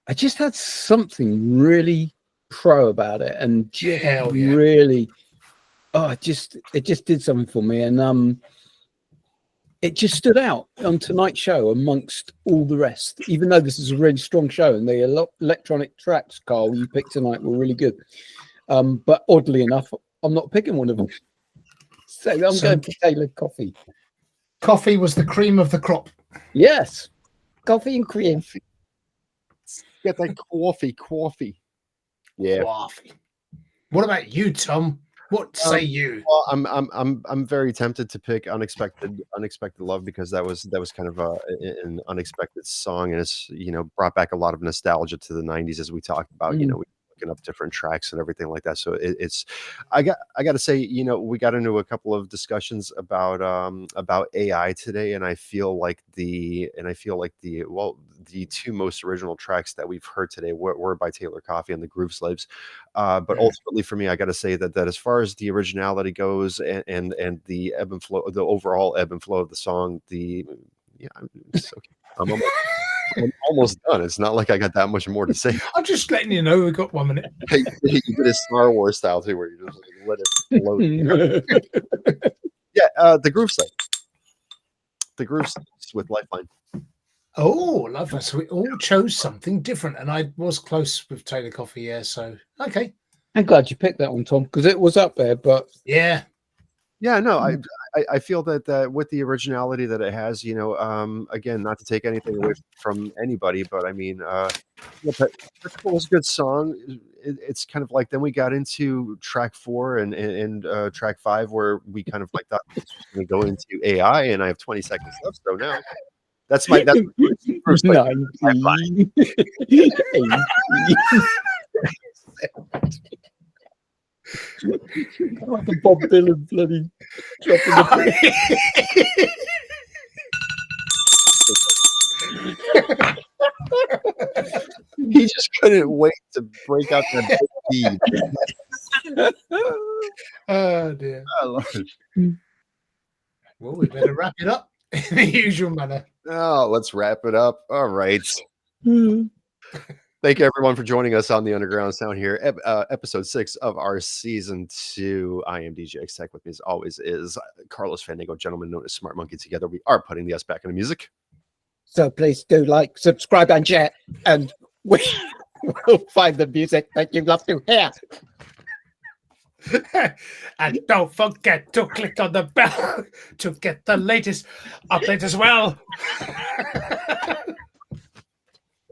I just had something really pro about it, and really, it just did something for me, and it just stood out on tonight's show amongst all the rest. Even though this is a really strong show, and the electronic tracks, Carl, you picked tonight were really good, but oddly enough, I'm not picking one of them. So I'm going for Taylor Coffey. Coffey was the cream of the crop. Yes, coffee and cream. Get that coffee. Yeah. Coffee. What about you, Tom? What say you? Well, I'm very tempted to pick Unexpected Love because that was kind of an unexpected song, and it's brought back a lot of nostalgia to the 90s as we talked about. We looking up different tracks and everything like that. So it's I got to say, we got into a couple of discussions about AI today, and I feel like the 2 most original tracks that we've heard today were by Taylor Coffey and the Groove Slaves. But ultimately for me, I got to say that as far as the originality goes and the ebb and flow, the overall ebb and flow of the song, it's okay. I'm almost done. It's not like I got that much more to say. I'm just letting you know we've got 1 minute. You did a Star Wars style too, where you just let it float. Yeah, the Groove Slaves. The Groove Slaves with Lifeline. Oh, love that. So we all chose something different, and I was close with Taylor Coffey. Yeah, so okay. I'm glad you picked that one, Tom, because it was up there. But yeah, no, I feel that with the originality that it has, again, not to take anything away from anybody, but I mean, it was a good song. It's kind of like then we got into track 4 and track 5 where we kind of like thought we were going to go into AI, and I have 20 seconds left, so now. That's my first Like a Bob Dylan bloody dropping the He just couldn't wait to break out that big bead. Oh dear. I love it. Well, we better wrap it up in the usual manner. Oh, let's wrap it up. All right. Thank you, everyone, for joining us on the Underground Sound here. Episode 6 of our Season 2. I am DJ X Tech. With me, as always, is Carlos Fandango, gentleman known as Smart Monkey. Together, we are putting the S back into music. So please do like, subscribe, and share, and we will find the music that you love to hear. And don't forget to click on the bell to get the latest update as well.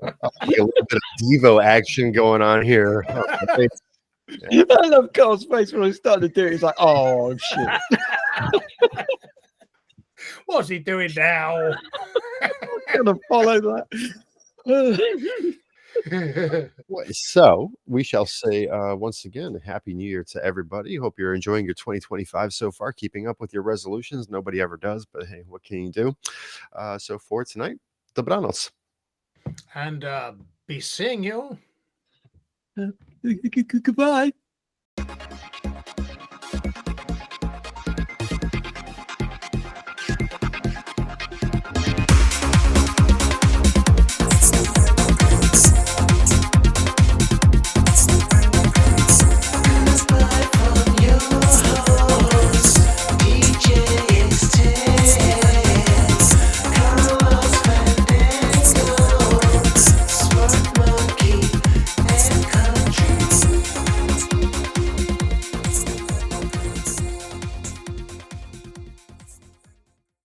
A little bit of Devo action going on here. I love Carl's face when I started to do it. He's like, oh, shit. What's he doing now? I'm going to follow that. So we shall say once again, Happy New Year to everybody. Hope you're enjoying your 2025 so far, keeping up with your resolutions. Nobody ever does, but hey, what can you do? So for tonight, Dobranoc. And be seeing you. Goodbye.